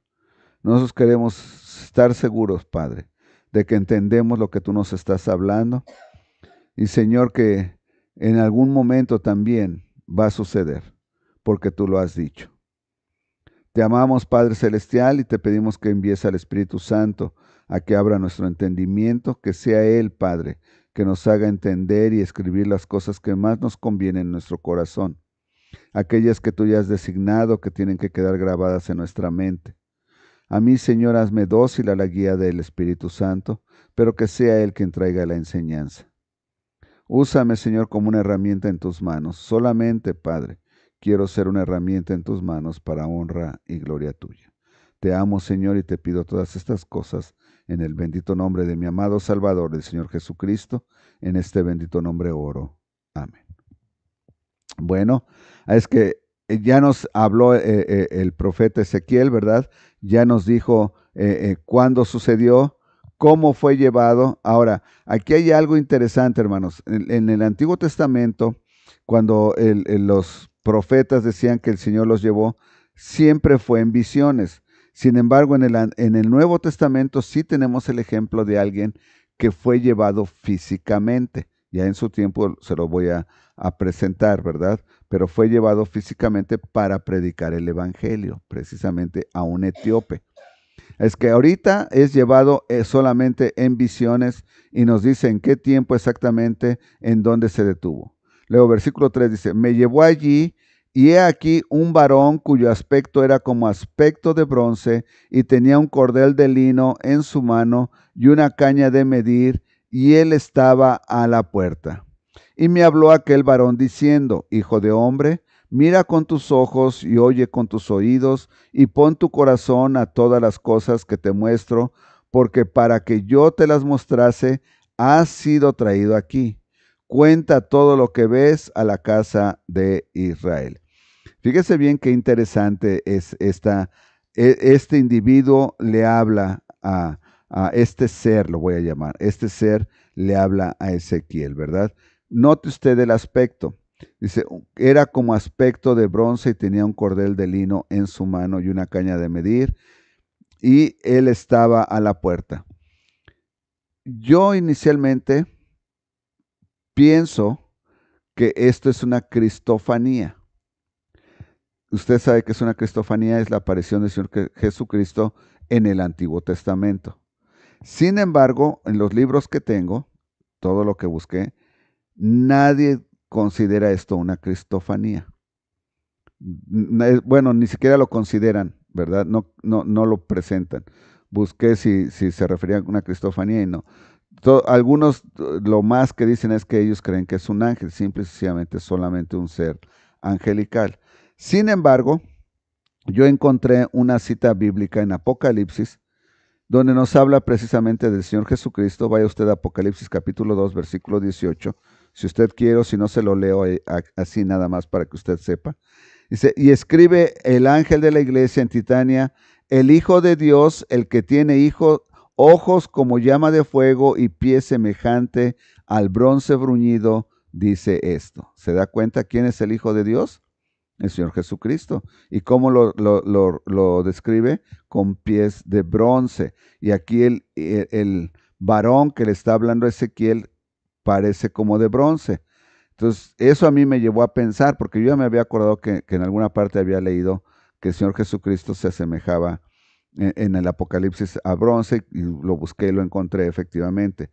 nosotros queremos estar seguros, Padre, de que entendemos lo que tú nos estás hablando. Y Señor, que en algún momento también va a suceder, porque tú lo has dicho. Te amamos, Padre Celestial, y te pedimos que envíes al Espíritu Santo a que abra nuestro entendimiento, que sea Él, Padre, que nos haga entender y escribir las cosas que más nos convienen en nuestro corazón, aquellas que tú ya has designado que tienen que quedar grabadas en nuestra mente. A mí, Señor, hazme dócil a la guía del Espíritu Santo, pero que sea Él quien traiga la enseñanza. Úsame, Señor, como una herramienta en tus manos. Solamente, Padre, quiero ser una herramienta en tus manos para honra y gloria tuya. Te amo, Señor, y te pido todas estas cosas en el bendito nombre de mi amado Salvador, el Señor Jesucristo. En este bendito nombre oro. Amén. Bueno, es que ya nos habló el profeta Ezequiel, ¿verdad? Ya nos dijo cuándo sucedió, cómo fue llevado. Ahora, aquí hay algo interesante, hermanos. En el Antiguo Testamento, cuando los profetas decían que el Señor los llevó, siempre fue en visiones. Sin embargo, en el Nuevo Testamento sí tenemos el ejemplo de alguien que fue llevado físicamente. Ya en su tiempo se lo voy a presentar, ¿verdad? Pero fue llevado físicamente para predicar el evangelio, precisamente a un etíope. Es que ahorita es llevado solamente en visiones y nos dice en qué tiempo exactamente, en dónde se detuvo. Luego versículo 3 dice, me llevó allí y he aquí un varón cuyo aspecto era como aspecto de bronce y tenía un cordel de lino en su mano y una caña de medir, y él estaba a la puerta. Y me habló aquel varón diciendo, hijo de hombre, mira con tus ojos y oye con tus oídos, y pon tu corazón a todas las cosas que te muestro, porque para que yo te las mostrase, has sido traído aquí. Cuenta todo lo que ves a la casa de Israel. Fíjese bien qué interesante es este individuo le habla a este ser, lo voy a llamar, este ser le habla a Ezequiel, ¿verdad? Note usted el aspecto. Dice, era como aspecto de bronce y tenía un cordel de lino en su mano y una caña de medir, y él estaba a la puerta. Yo inicialmente pienso que esto es una cristofanía. Usted sabe que es una cristofanía, es la aparición del Señor Jesucristo en el Antiguo Testamento. Sin embargo, en los libros que tengo, todo lo que busqué, nadie considera esto una cristofanía. Bueno, ni siquiera lo consideran, ¿verdad? No lo presentan. Busqué si se refería a una cristofanía y no. Algunos lo más que dicen es que ellos creen que es un ángel, simple y sencillamente solamente un ser angelical. Sin embargo, yo encontré una cita bíblica en Apocalipsis, donde nos habla precisamente del Señor Jesucristo. Vaya usted a Apocalipsis capítulo 2, versículo 18. Si usted quiere, o si no, se lo leo así nada más para que usted sepa. Dice, y escribe el ángel de la iglesia en Titania, el Hijo de Dios, el que tiene ojos como llama de fuego y pies semejante al bronce bruñido, dice esto. ¿Se da cuenta quién es el Hijo de Dios? El Señor Jesucristo. ¿Y cómo lo describe? Con pies de bronce. Y aquí el varón que le está hablando a Ezequiel parece como de bronce. Entonces, eso a mí me llevó a pensar, porque yo ya me había acordado que en alguna parte había leído que el Señor Jesucristo se asemejaba en el Apocalipsis a bronce, y lo busqué y lo encontré efectivamente.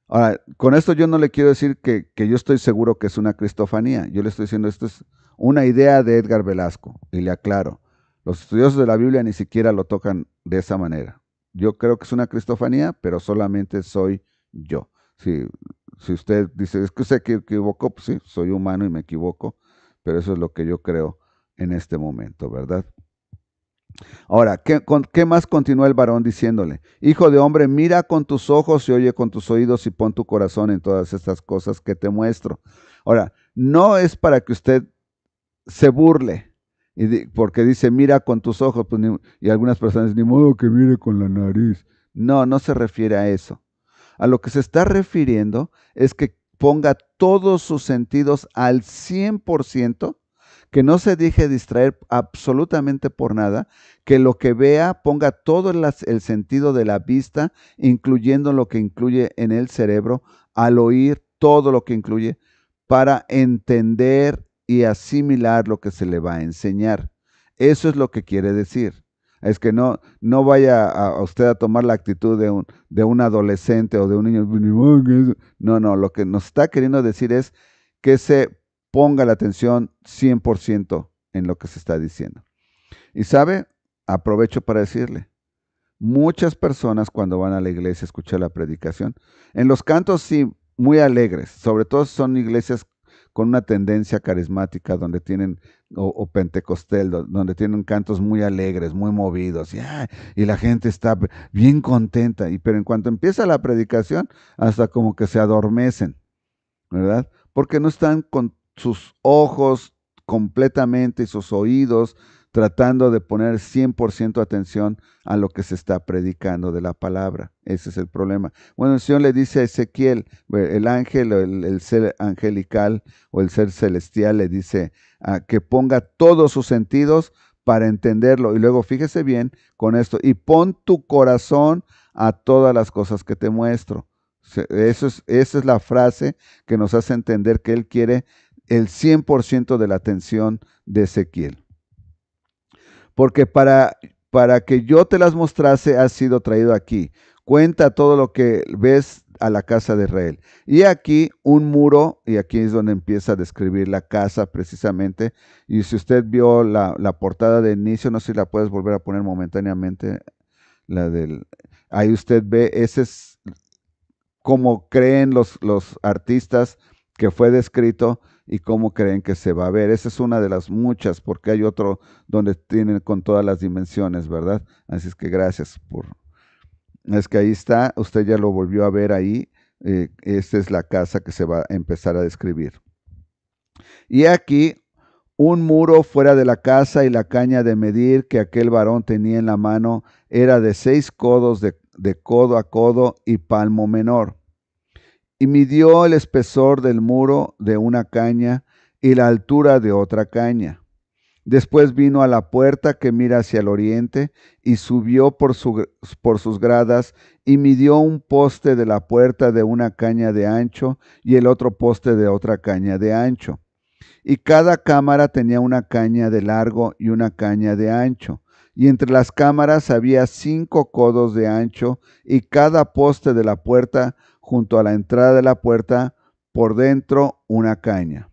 Ahora, con esto yo no le quiero decir que yo estoy seguro que es una cristofanía. Yo le estoy diciendo, esto es una idea de Edgar Velasco, y le aclaro, los estudiosos de la Biblia ni siquiera lo tocan de esa manera. Yo creo que es una cristofanía, pero solamente soy yo. Si usted dice, es que usted se equivocó, pues sí, soy humano y me equivoco, pero eso es lo que yo creo en este momento, ¿verdad? Ahora, ¿qué más continúa el varón diciéndole? Hijo de hombre, mira con tus ojos y oye con tus oídos y pon tu corazón en todas estas cosas que te muestro. Ahora, no es para que usted se burle, porque dice, mira con tus ojos, pues, y algunas personas, ni modo que mire con la nariz. No, no se refiere a eso. A lo que se está refiriendo es que ponga todos sus sentidos al 100%, que no se deje distraer absolutamente por nada, que lo que vea ponga todo el sentido de la vista, incluyendo lo que incluye en el cerebro, al oír todo lo que incluye, para entender y asimilar lo que se le va a enseñar. Eso es lo que quiere decir. Es que no vaya a usted a tomar la actitud de un adolescente o de un niño. No, lo que nos está queriendo decir es que se ponga la atención 100% en lo que se está diciendo. Y sabe, aprovecho para decirle, muchas personas cuando van a la iglesia a escuchar la predicación, en los cantos sí, muy alegres, sobre todo son iglesias con una tendencia carismática donde tienen, o pentecostal, donde tienen cantos muy alegres, muy movidos, y la gente está bien contenta, pero en cuanto empieza la predicación, hasta como que se adormecen, ¿verdad? Porque no están con sus ojos completamente y sus oídos tratando de poner 100% atención a lo que se está predicando de la palabra. Ese es el problema. Bueno, el Señor le dice a Ezequiel, el ángel, el ser angelical o el ser celestial le dice que ponga todos sus sentidos para entenderlo. Y luego fíjese bien con esto, y pon tu corazón a todas las cosas que te muestro. Esa es la frase que nos hace entender que Él quiere el 100% de la atención de Ezequiel. Porque para que yo te las mostrase, has sido traído aquí. Cuenta todo lo que ves a la casa de Israel. Y aquí un muro, y aquí es donde empieza a describir la casa precisamente. Y si usted vio la portada de inicio, no sé si la puedes volver a poner momentáneamente, ahí usted ve, ese es como creen los artistas que fue descrito y cómo creen que se va a ver. Esa es una de las muchas, porque hay otro donde tienen con todas las dimensiones, ¿verdad? Así es que gracias Es que ahí está, usted ya lo volvió a ver ahí. Esta es la casa que se va a empezar a describir. Y aquí un muro fuera de la casa, y la caña de medir que aquel varón tenía en la mano era de 6 codos de codo a codo y palmo menor. Y midió el espesor del muro de una caña y la altura de otra caña. Después vino a la puerta que mira hacia el oriente y subió por sus gradas y midió un poste de la puerta de una caña de ancho y el otro poste de otra caña de ancho. Y cada cámara tenía una caña de largo y una caña de ancho. Y entre las cámaras había 5 codos de ancho, y cada poste de la puerta junto a la entrada de la puerta por dentro una caña.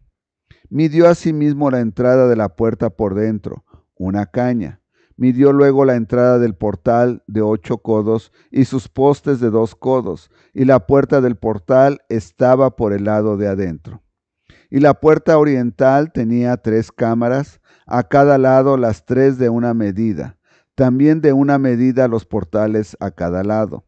Midió asimismo la entrada de la puerta por dentro, una caña. Midió luego la entrada del portal de 8 codos y sus postes de 2 codos, y la puerta del portal estaba por el lado de adentro. Y la puerta oriental tenía 3 cámaras, a cada lado las 3 de una medida, también de una medida los portales a cada lado.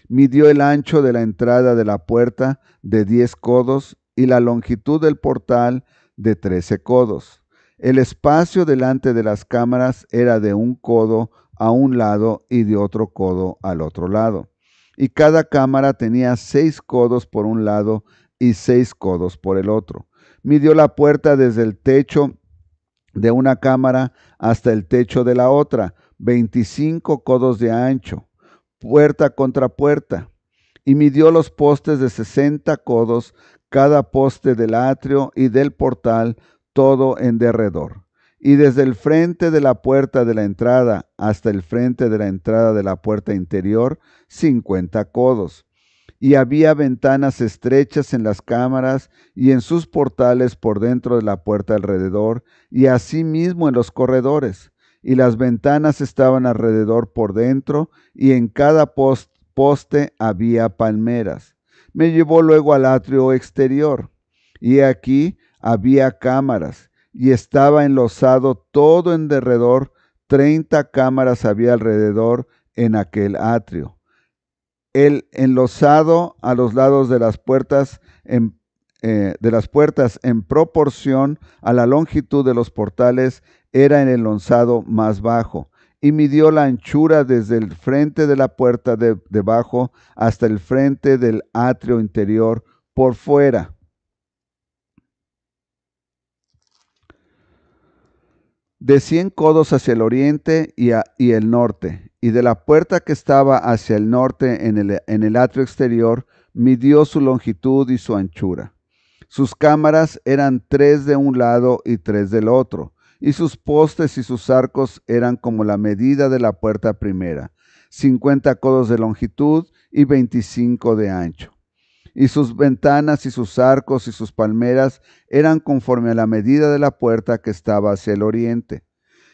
Midió el ancho de la entrada de la puerta de 10 codos y la longitud del portal de 13 codos. El espacio delante de las cámaras era de 1 codo a un lado y de otro codo al otro lado. Y cada cámara tenía 6 codos por un lado y 6 codos por el otro. Midió la puerta desde el techo de una cámara hasta el techo de la otra, 25 codos de ancho, puerta contra puerta. Y midió los postes de 60 codos, cada poste del atrio y del portal, todo en derredor. Y desde el frente de la puerta de la entrada hasta el frente de la entrada de la puerta interior, 50 codos. Y había ventanas estrechas en las cámaras y en sus portales por dentro de la puerta alrededor, y asimismo en los corredores. Y las ventanas estaban alrededor por dentro, y en cada poste había palmeras. Me llevó luego al atrio exterior, y aquí había cámaras, y estaba enlosado todo en derredor. 30 cámaras había alrededor en aquel atrio. El enlosado a los lados de las puertas en proporción a la longitud de los portales era el enlosado más bajo, y midió la anchura desde el frente de la puerta de debajo hasta el frente del atrio interior por fuera. De 100 codos hacia el oriente y el norte, y de la puerta que estaba hacia el norte en el atrio exterior, midió su longitud y su anchura. Sus cámaras eran 3 de un lado y 3 del otro, y sus postes y sus arcos eran como la medida de la puerta primera, 50 codos de longitud y 25 de ancho. Y sus ventanas y sus arcos y sus palmeras eran conforme a la medida de la puerta que estaba hacia el oriente.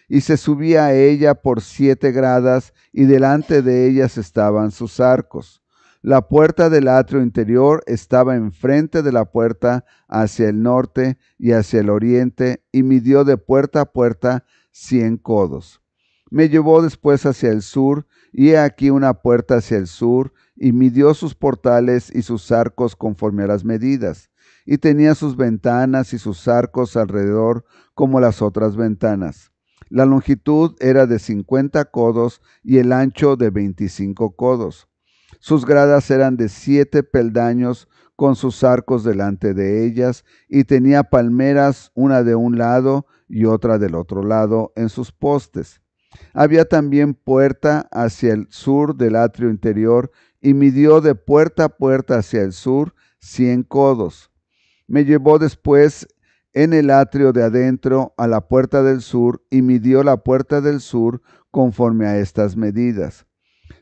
Y se subía a ella por 7 gradas, y delante de ellas estaban sus arcos. La puerta del atrio interior estaba enfrente de la puerta hacia el norte y hacia el oriente, y midió de puerta a puerta 100 codos. Me llevó después hacia el sur, y he aquí una puerta hacia el sur, y midió sus portales y sus arcos conforme a las medidas, y tenía sus ventanas y sus arcos alrededor como las otras ventanas. La longitud era de 50 codos y el ancho de 25 codos. Sus gradas eran de 7 peldaños con sus arcos delante de ellas, y tenía palmeras, una de un lado y otra del otro lado, en sus postes. Había también puerta hacia el sur del atrio interior, y midió de puerta a puerta hacia el sur 100 codos. Me llevó después en el atrio de adentro a la puerta del sur, y midió la puerta del sur conforme a estas medidas.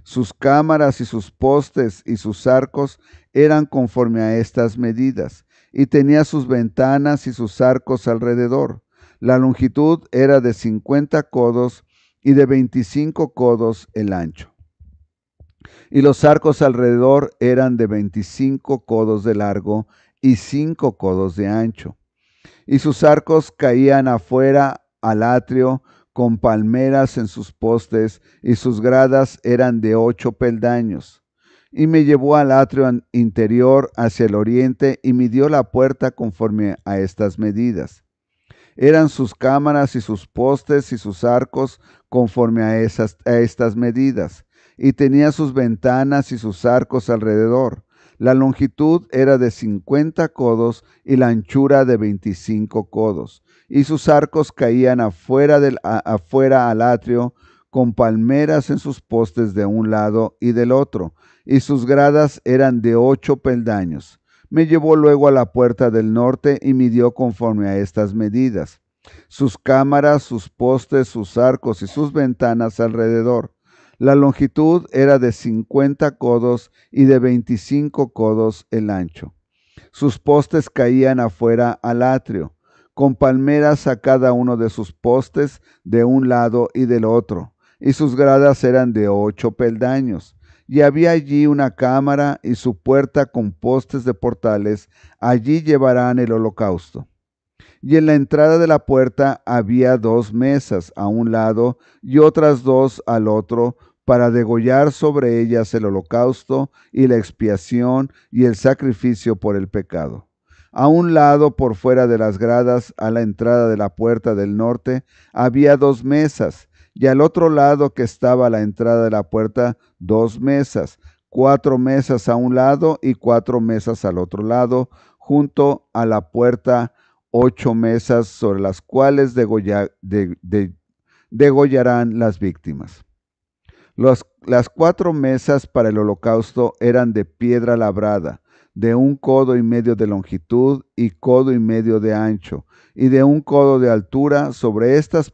Sus cámaras y sus postes y sus arcos eran conforme a estas medidas, y tenía sus ventanas y sus arcos alrededor. La longitud era de 50 codos y de 25 codos el ancho. Y los arcos alrededor eran de 25 codos de largo y 5 codos de ancho. Y sus arcos caían afuera al atrio con palmeras en sus postes, y sus gradas eran de 8 peldaños. Y me llevó al atrio interior hacia el oriente, y midió la puerta conforme a estas medidas. Eran sus cámaras y sus postes y sus arcos conforme a estas medidas, y tenía sus ventanas y sus arcos alrededor. La longitud era de 50 codos y la anchura de 25 codos, y sus arcos caían afuera al atrio con palmeras en sus postes de un lado y del otro, y sus gradas eran de 8 peldaños. Me llevó luego a la puerta del norte y midió conforme a estas medidas. Sus cámaras, sus postes, sus arcos y sus ventanas alrededor. La longitud era de 50 codos y de 25 codos el ancho. Sus postes caían afuera al atrio, con palmeras a cada uno de sus postes de un lado y del otro, y sus gradas eran de 8 peldaños. Y había allí una cámara y su puerta con postes de portales. Allí llevarán el holocausto. Y en la entrada de la puerta había 2 mesas a un lado y otras 2 al otro, para degollar sobre ellas el holocausto y la expiación y el sacrificio por el pecado. A un lado, por fuera de las gradas, a la entrada de la puerta del norte, había 2 mesas, y al otro lado que estaba a la entrada de la puerta, 2 mesas, 4 mesas a un lado y 4 mesas al otro lado, junto a la puerta 8 mesas sobre las cuales degollarán las víctimas. Las 4 mesas para el holocausto eran de piedra labrada, de 1 codo y medio de longitud y codo y medio de ancho, y de 1 codo de altura. Sobre estas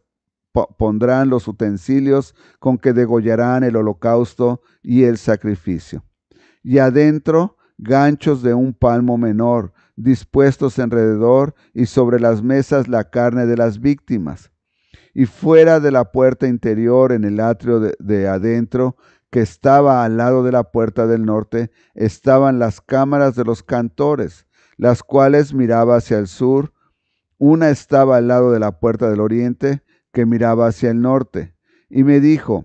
pondrán los utensilios con que degollarán el holocausto y el sacrificio. Y adentro, ganchos de 1 palmo menor, dispuestos alrededor, y sobre las mesas la carne de las víctimas. Y fuera de la puerta interior, en el atrio de adentro, que estaba al lado de la puerta del norte, estaban las cámaras de los cantores, las cuales miraba hacia el sur. Una estaba al lado de la puerta del oriente, que miraba hacia el norte. Y me dijo: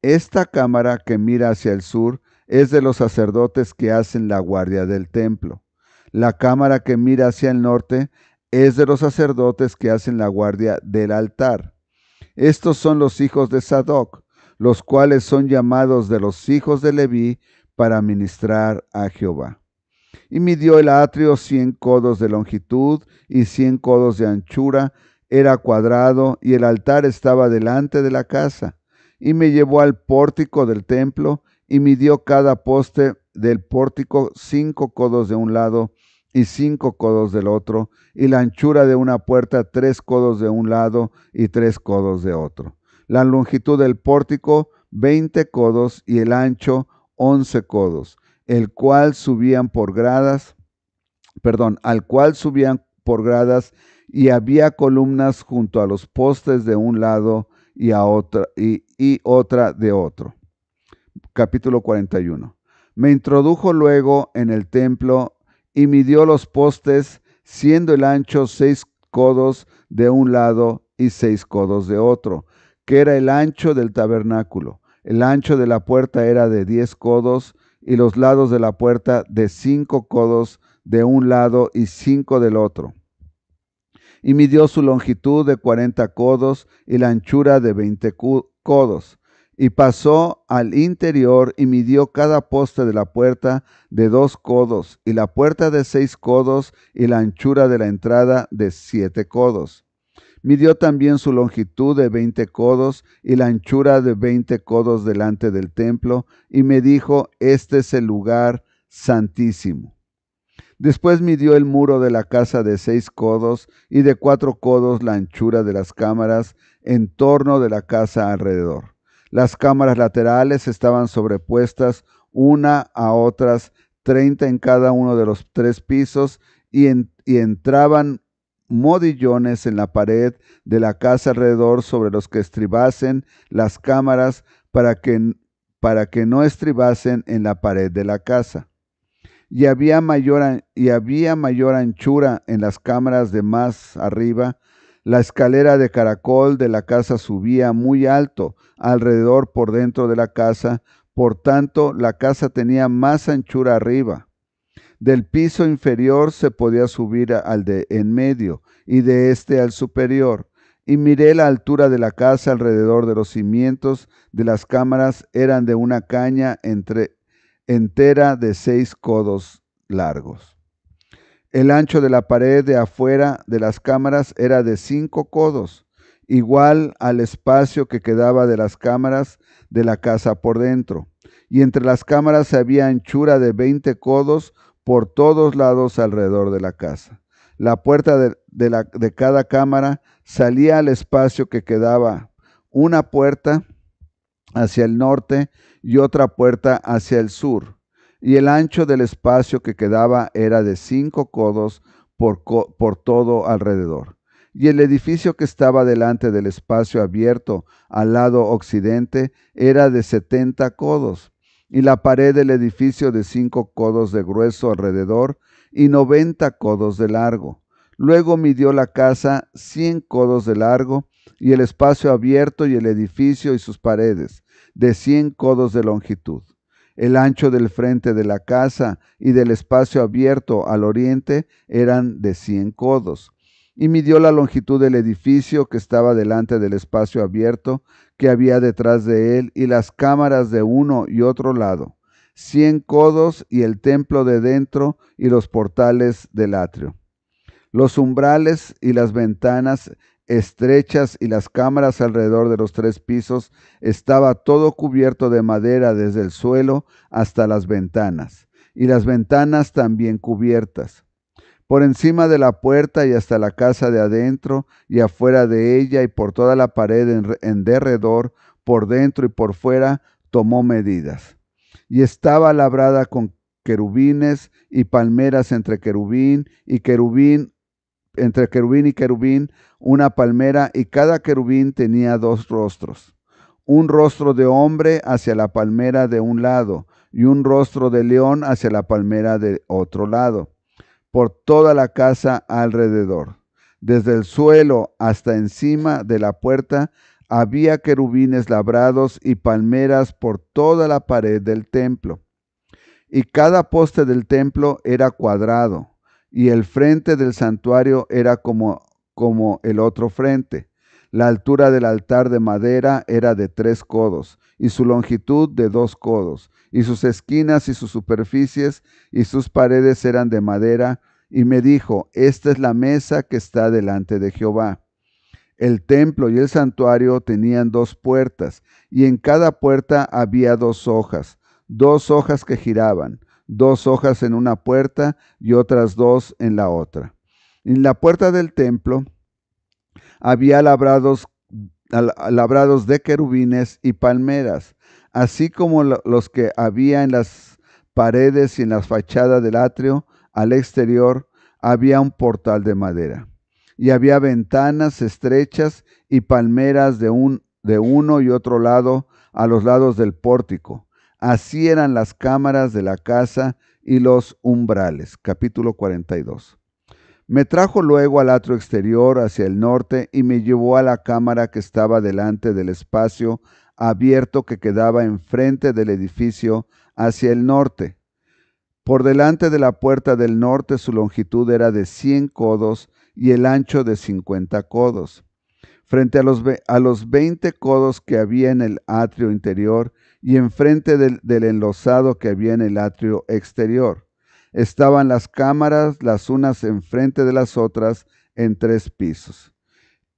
esta cámara que mira hacia el sur es de los sacerdotes que hacen la guardia del templo. La cámara que mira hacia el norte es de los sacerdotes que hacen la guardia del altar. Estos son los hijos de Sadoc, los cuales son llamados de los hijos de Leví para ministrar a Jehová. Y midió el atrio 100 codos de longitud y 100 codos de anchura, era cuadrado, y el altar estaba delante de la casa. Y me llevó al pórtico del templo, y midió cada poste del pórtico 5 codos de un lado y 5 codos del otro, y la anchura de una puerta 3 codos de un lado y 3 codos de otro. La longitud del pórtico 20 codos y el ancho 11 codos, al cual subían por gradas, y había columnas junto a los postes de un lado y otra de otro. Capítulo 41. Me introdujo luego en el templo y midió los postes, siendo el ancho 6 codos de un lado y 6 codos de otro, que era el ancho del tabernáculo. El ancho de la puerta era de 10 codos, y los lados de la puerta de 5 codos de un lado y 5 del otro. Y midió su longitud de 40 codos y la anchura de 20 codos. Y pasó al interior y midió cada poste de la puerta de 2 codos, y la puerta de 6 codos, y la anchura de la entrada de 7 codos. Midió también su longitud de 20 codos y la anchura de 20 codos delante del templo, y me dijo: este es el lugar santísimo. Después midió el muro de la casa de 6 codos y de 4 codos la anchura de las cámaras en torno de la casa alrededor. Las cámaras laterales estaban sobrepuestas una a otras, 30 en cada uno de los 3 pisos, y entraban modillones en la pared de la casa alrededor sobre los que estribasen las cámaras, para que no estribasen en la pared de la casa. Y había mayor anchura en las cámaras de más arriba. La escalera de caracol de la casa subía muy alto alrededor por dentro de la casa, por tanto la casa tenía más anchura arriba. Del piso inferior se podía subir al de en medio, y de este al superior. Y miré la altura de la casa alrededor de los cimientos de las cámaras, eran de una caña entera de 6 codos largos. El ancho de la pared de afuera de las cámaras era de 5 codos, igual al espacio que quedaba de las cámaras de la casa por dentro. Y entre las cámaras había anchura de 20 codos por todos lados alrededor de la casa. La puerta de cada cámara salía al espacio que quedaba, una puerta hacia el norte y otra puerta hacia el sur. Y el ancho del espacio que quedaba era de 5 codos por todo alrededor. Y el edificio que estaba delante del espacio abierto al lado occidente era de 70 codos, y la pared del edificio de 5 codos de grueso alrededor y 90 codos de largo. Luego midió la casa 100 codos de largo, y el espacio abierto y el edificio y sus paredes, de 100 codos de longitud. El ancho del frente de la casa y del espacio abierto al oriente eran de 100 codos. Y midió la longitud del edificio que estaba delante del espacio abierto que había detrás de él, y las cámaras de uno y otro lado, 100 codos, y el templo de dentro y los portales del atrio. Los umbrales y las ventanas estrechas y las cámaras alrededor de los 3 pisos, estaba todo cubierto de madera desde el suelo hasta las ventanas, y las ventanas también cubiertas. Por encima de la puerta y hasta la casa de adentro y afuera de ella y por toda la pared en derredor, por dentro y por fuera, tomó medidas. Y estaba labrada con querubines y palmeras entre querubín y querubín una palmera, y cada querubín tenía 2 rostros. Un rostro de hombre hacia la palmera de un lado, y un rostro de león hacia la palmera de otro lado, por toda la casa alrededor. Desde el suelo hasta encima de la puerta había querubines labrados y palmeras por toda la pared del templo. Y cada poste del templo era cuadrado, y el frente del santuario era como el otro frente. La altura del altar de madera era de 3 codos, y su longitud de 2 codos, y sus esquinas y sus superficies y sus paredes eran de madera. Y me dijo: esta es la mesa que está delante de Jehová. El templo y el santuario tenían 2 puertas, y en cada puerta había 2 hojas, 2 hojas que giraban, 2 hojas en una puerta y otras 2 en la otra. En la puerta del templo había labrados de querubines y palmeras, así como los que había en las paredes y en las fachadas del atrio. Al exterior había un portal de madera, y había ventanas estrechas y palmeras de uno y otro lado a los lados del pórtico. Así eran las cámaras de la casa y los umbrales. Capítulo 42. Me trajo luego al atrio exterior hacia el norte y me llevó a la cámara que estaba delante del espacio abierto que quedaba enfrente del edificio hacia el norte. Por delante de la puerta del norte su longitud era de 100 codos y el ancho de 50 codos. Frente a los 20 codos que había en el atrio interior y enfrente del enlosado que había en el atrio exterior, estaban las cámaras, las unas enfrente de las otras, en 3 pisos.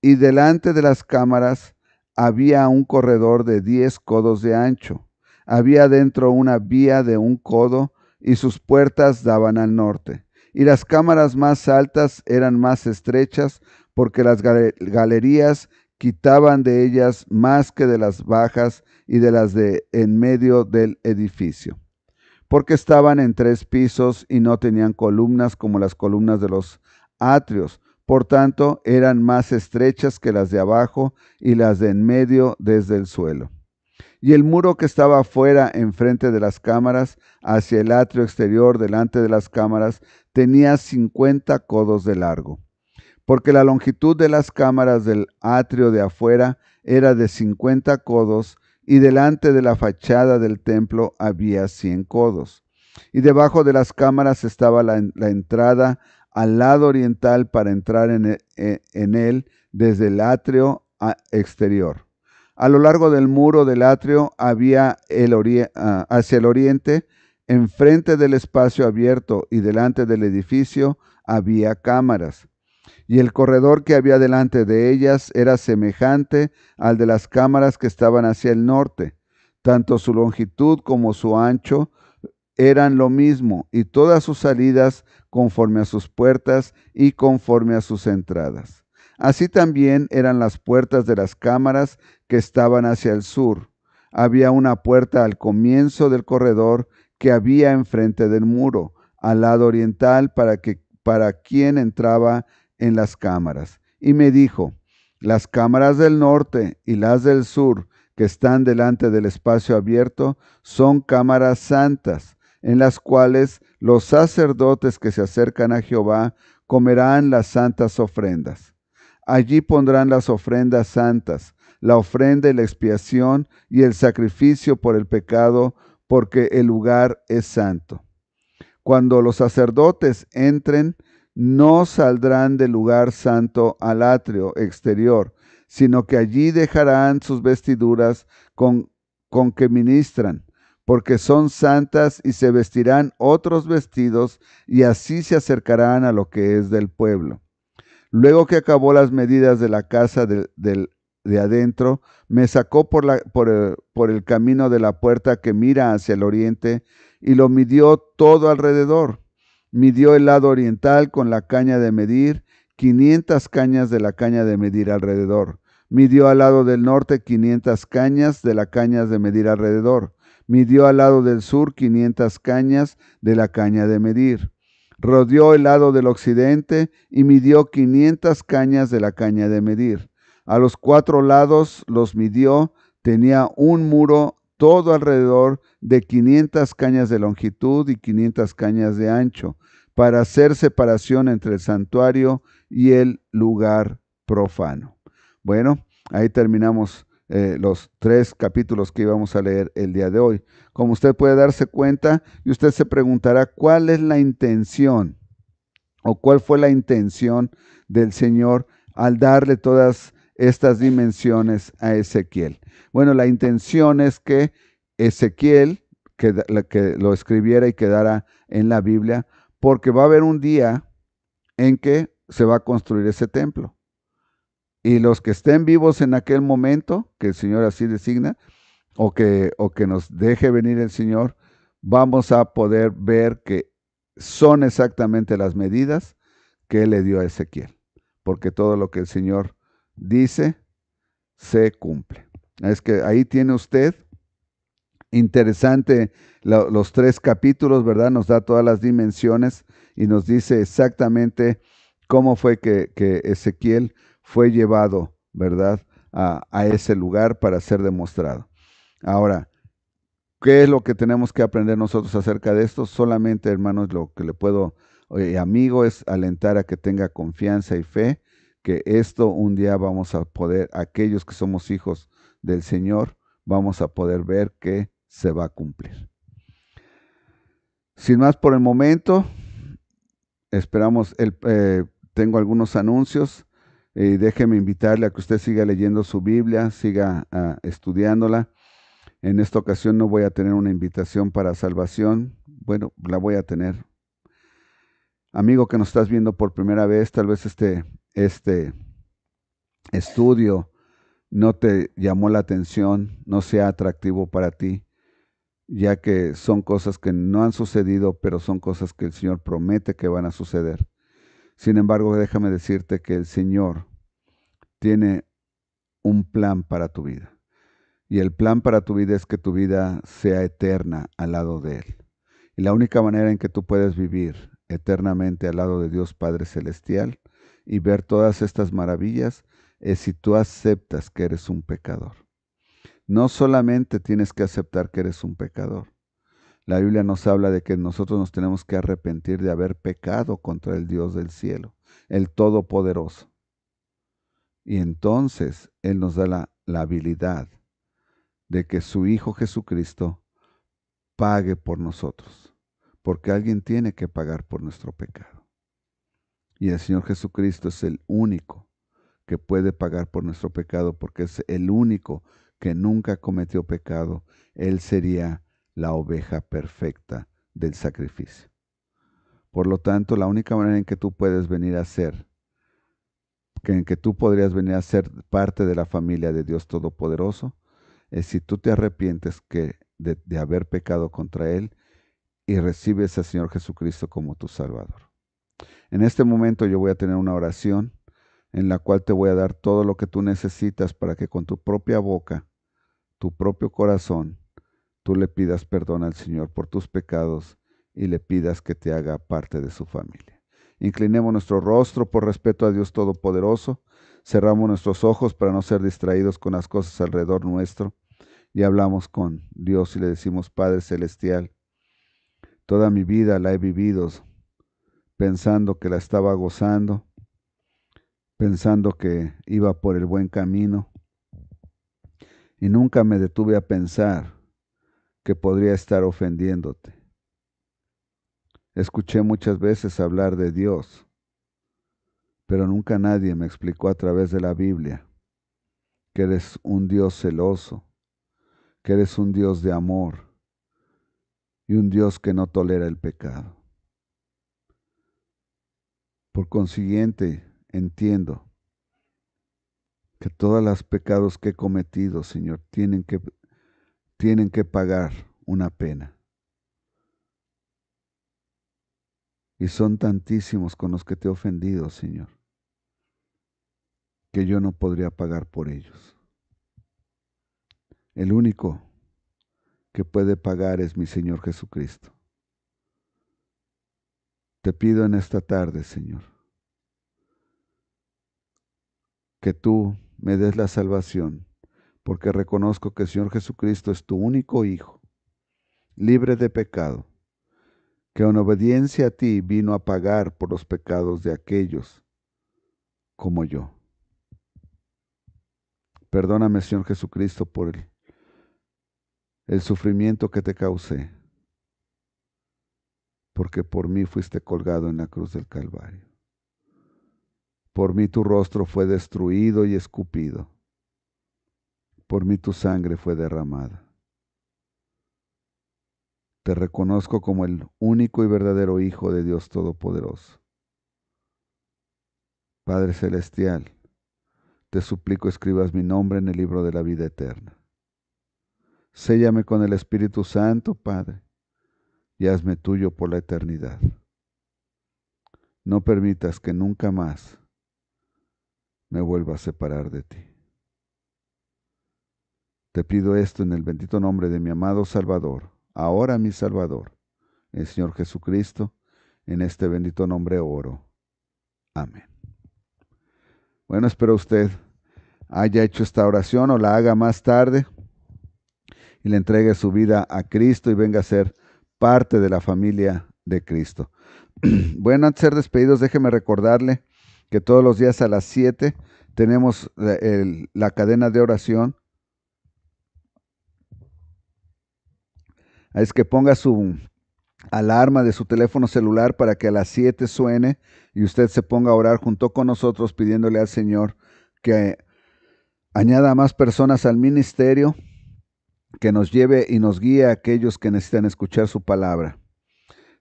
Y delante de las cámaras había un corredor de 10 codos de ancho. Había dentro una vía de 1 codo, y sus puertas daban al norte. Y las cámaras más altas eran más estrechas, porque las galerías quitaban de ellas más que de las bajas y de las de en medio del edificio, porque estaban en 3 pisos y no tenían columnas como las columnas de los atrios. Por tanto, eran más estrechas que las de abajo y las de en medio desde el suelo. Y el muro que estaba afuera, enfrente de las cámaras, hacia el atrio exterior, delante de las cámaras, tenía 50 codos de largo, porque la longitud de las cámaras del atrio de afuera era de 50 codos, y delante de la fachada del templo había 100 codos. Y debajo de las cámaras estaba la entrada al lado oriental para entrar en él desde el atrio exterior. A lo largo del muro del atrio había hacia el oriente, enfrente del espacio abierto y delante del edificio, había cámaras. Y el corredor que había delante de ellas era semejante al de las cámaras que estaban hacia el norte. Tanto su longitud como su ancho eran lo mismo, y todas sus salidas conforme a sus puertas y conforme a sus entradas. Así también eran las puertas de las cámaras que estaban hacia el sur. Había una puerta al comienzo del corredor que había enfrente del muro, al lado oriental, para quien entraba en las cámaras. Y me dijo: las cámaras del norte y las del sur, que están delante del espacio abierto, son cámaras santas, en las cuales los sacerdotes que se acercan a Jehová comerán las santas ofrendas. Allí pondrán las ofrendas santas, la ofrenda y la expiación y el sacrificio por el pecado, porque el lugar es santo. Cuando los sacerdotes entren, no saldrán del lugar santo al atrio exterior, sino que allí dejarán sus vestiduras con que ministran, porque son santas, y se vestirán otros vestidos, y así se acercarán a lo que es del pueblo. Luego que acabó las medidas de la casa de adentro, me sacó por el camino de la puerta que mira hacia el oriente, y lo midió todo alrededor. Midió el lado oriental con la caña de medir, 500 cañas de la caña de medir alrededor. Midió al lado del norte 500 cañas de la caña de medir alrededor. Midió al lado del sur 500 cañas de la caña de medir. Rodeó el lado del occidente y midió 500 cañas de la caña de medir. A los 4 lados los midió, tenía un muro todo alrededor de 500 cañas de longitud y 500 cañas de ancho, para hacer separación entre el santuario y el lugar profano. Bueno, ahí terminamos los 3 capítulos que íbamos a leer el día de hoy. Como usted puede darse cuenta, y usted se preguntará cuál es la intención o cuál fue la intención del Señor al darle todas estas dimensiones a Ezequiel. Bueno, la intención es que Ezequiel que lo escribiera y quedara en la Biblia, porque va a haber un día en que se va a construir ese templo. Y los que estén vivos en aquel momento, que el Señor así designa, o que nos deje venir el Señor, vamos a poder ver que son exactamente las medidas que Él le dio a Ezequiel, porque todo lo que el Señor dice se cumple. Es que ahí tiene usted, interesante, los 3 capítulos, ¿verdad? Nos da todas las dimensiones y nos dice exactamente cómo fue que Ezequiel fue llevado, ¿verdad?, a ese lugar para ser demostrado. Ahora, ¿qué es lo que tenemos que aprender nosotros acerca de esto? Solamente, hermanos, lo que le puedo, amigo, es alentar a que tenga confianza y fe, que esto un día vamos a poder, aquellos que somos hijos del Señor, vamos a poder ver que se va a cumplir. Sin más por el momento, esperamos, tengo algunos anuncios. Déjeme invitarle a que usted siga leyendo su Biblia, siga estudiándola. En esta ocasión no voy a tener una invitación para salvación. Bueno, la voy a tener. Amigo que nos estás viendo por primera vez, tal vez este estudio no te llamó la atención, no sea atractivo para ti, ya que son cosas que no han sucedido, pero son cosas que el Señor promete que van a suceder. Sin embargo, déjame decirte que el Señor tiene un plan para tu vida. Y el plan para tu vida es que tu vida sea eterna al lado de Él. Y la única manera en que tú puedes vivir eternamente al lado de Dios Padre Celestial y ver todas estas maravillas es si tú aceptas que eres un pecador. No solamente tienes que aceptar que eres un pecador. La Biblia nos habla de que nosotros nos tenemos que arrepentir de haber pecado contra el Dios del cielo, el Todopoderoso. Y entonces Él nos da la habilidad de que su Hijo Jesucristo pague por nosotros, porque alguien tiene que pagar por nuestro pecado. Y el Señor Jesucristo es el único que puede pagar por nuestro pecado, porque es el único que nunca cometió pecado. Él sería la oveja perfecta del sacrificio. Por lo tanto, la única manera en que tú puedes venir a ser, en que tú podrías venir a ser parte de la familia de Dios Todopoderoso, es si tú te arrepientes de haber pecado contra Él y recibes al Señor Jesucristo como tu Salvador. En este momento yo voy a tener una oración en la cual te voy a dar todo lo que tú necesitas para que con tu propia boca, tu propio corazón, tú le pidas perdón al Señor por tus pecados y le pidas que te haga parte de su familia. Inclinemos nuestro rostro por respeto a Dios Todopoderoso. Cerramos nuestros ojos para no ser distraídos con las cosas alrededor nuestro. Y hablamos con Dios y le decimos: Padre Celestial, toda mi vida la he vivido pensando que la estaba gozando, pensando que iba por el buen camino. Y nunca me detuve a pensar que podría estar ofendiéndote. Escuché muchas veces hablar de Dios, pero nunca nadie me explicó a través de la Biblia que eres un Dios celoso, que eres un Dios de amor y un Dios que no tolera el pecado. Por consiguiente, entiendo que todos los pecados que he cometido, Señor, tienen que pagar una pena. Y son tantísimos con los que te he ofendido, Señor, que yo no podría pagar por ellos. El único que puede pagar es mi Señor Jesucristo. Te pido en esta tarde, Señor, que tú me des la salvación, porque reconozco que el Señor Jesucristo es tu único Hijo, libre de pecado, que en obediencia a ti vino a pagar por los pecados de aquellos como yo. Perdóname, Señor Jesucristo, por el sufrimiento que te causé, porque por mí fuiste colgado en la cruz del Calvario. Por mí tu rostro fue destruido y escupido. Por mí tu sangre fue derramada. Te reconozco como el único y verdadero Hijo de Dios Todopoderoso. Padre Celestial, te suplico escribas mi nombre en el libro de la vida eterna. Séllame con el Espíritu Santo, Padre, y hazme tuyo por la eternidad. No permitas que nunca más me vuelva a separar de ti. Te pido esto en el bendito nombre de mi amado Salvador, ahora mi Salvador, el Señor Jesucristo, en este bendito nombre oro. Amén. Bueno, espero usted haya hecho esta oración o la haga más tarde y le entregue su vida a Cristo y venga a ser parte de la familia de Cristo. Bueno, antes de ser despedidos, déjeme recordarle que todos los días a las 7 tenemos la cadena de oración. Es que ponga su alarma de su teléfono celular para que a las 7 suene y usted se ponga a orar junto con nosotros pidiéndole al Señor que añada a más personas al ministerio, que nos lleve y nos guíe a aquellos que necesitan escuchar su palabra.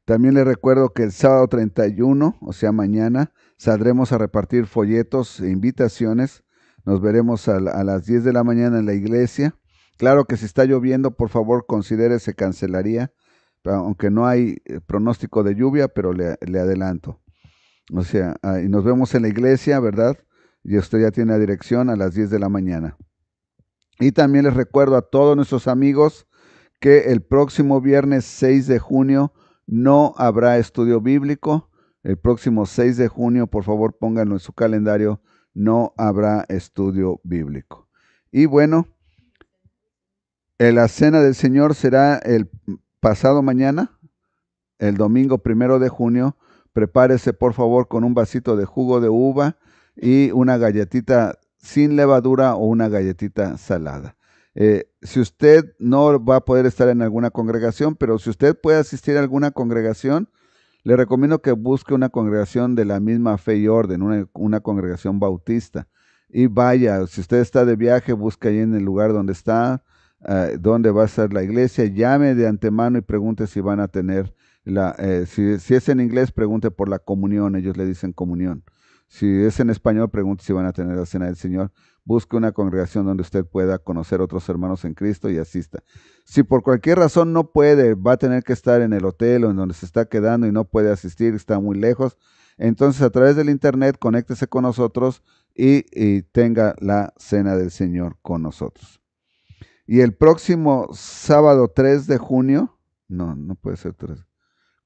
También le recuerdo que el sábado 31, o sea mañana, saldremos a repartir folletos e invitaciones. Nos veremos a las 10 de la mañana en la iglesia. Claro que si está lloviendo, por favor, considere se cancelaría, aunque no hay pronóstico de lluvia, pero le adelanto. O sea, y nos vemos en la iglesia, ¿verdad? Y usted ya tiene la dirección a las 10 de la mañana. Y también les recuerdo a todos nuestros amigos que el próximo viernes 6 de junio no habrá estudio bíblico. El próximo 6 de junio, por favor, pónganlo en su calendario, no habrá estudio bíblico. Y bueno, la cena del Señor será el pasado mañana, el domingo 1 de junio. Prepárese, por favor, con un vasito de jugo de uva y una galletita sin levadura o una galletita salada. Si usted no va a poder estar en alguna congregación, pero si usted puede asistir a alguna congregación, le recomiendo que busque una congregación de la misma fe y orden, una congregación bautista. Y vaya, si usted está de viaje, busque ahí en el lugar donde está, donde va a estar la iglesia, llame de antemano y pregunte si van a tener, si es en inglés, pregunte por la comunión, ellos le dicen comunión. Si es en español, pregunte si van a tener la cena del Señor. Busque una congregación donde usted pueda conocer otros hermanos en Cristo y asista. Si por cualquier razón no puede, va a tener que estar en el hotel o en donde se está quedando y no puede asistir, está muy lejos, entonces a través del internet conéctese con nosotros y tenga la cena del Señor con nosotros. Y el próximo sábado 3 de junio, no puede ser 3.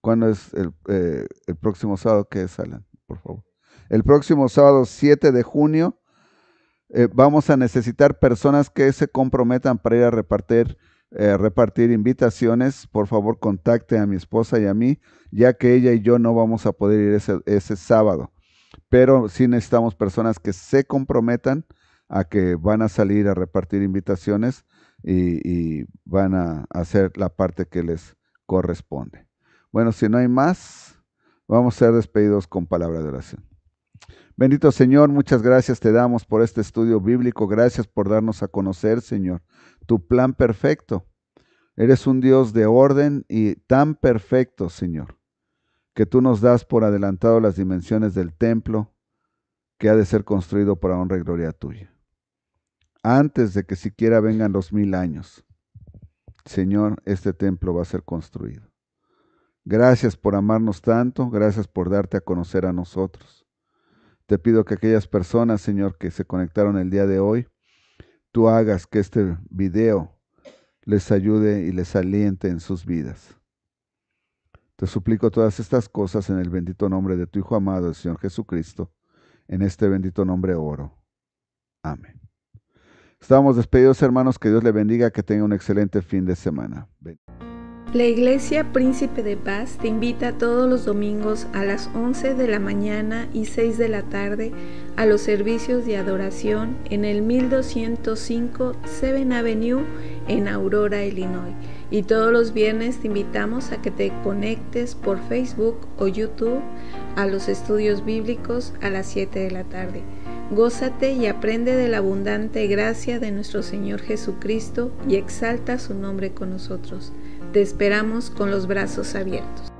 ¿Cuándo es el próximo sábado? ¿Qué es, Alan? Por favor. El próximo sábado 7 de junio vamos a necesitar personas que se comprometan para ir a repartir invitaciones. Por favor, contacte a mi esposa y a mí, ya que ella y yo no vamos a poder ir ese sábado. Pero sí necesitamos personas que se comprometan a que van a salir a repartir invitaciones. y van a hacer la parte que les corresponde. Bueno, si no hay más, vamos a ser despedidos con palabra de oración. Bendito Señor, muchas gracias te damos por este estudio bíblico. Gracias por darnos a conocer, Señor, tu plan perfecto. Eres un Dios de orden y tan perfecto, Señor, que tú nos das por adelantado las dimensiones del templo que ha de ser construido para honra y gloria tuya. Antes de que siquiera vengan los 1000 años, Señor, este templo va a ser construido. Gracias por amarnos tanto, gracias por darte a conocer a nosotros. Te pido que aquellas personas, Señor, que se conectaron el día de hoy, tú hagas que este video les ayude y les aliente en sus vidas. Te suplico todas estas cosas en el bendito nombre de tu Hijo amado, el Señor Jesucristo. En este bendito nombre oro. Amén. Estamos despedidos, hermanos. Que Dios le bendiga, que tenga un excelente fin de semana. La Iglesia Príncipe de Paz te invita todos los domingos a las 11 de la mañana y 6 de la tarde a los servicios de adoración en el 1205 7th Avenue en Aurora, Illinois. Y todos los viernes te invitamos a que te conectes por Facebook o YouTube a los estudios bíblicos a las 7 de la tarde. Gózate y aprende de la abundante gracia de nuestro Señor Jesucristo y exalta su nombre con nosotros. Te esperamos con los brazos abiertos.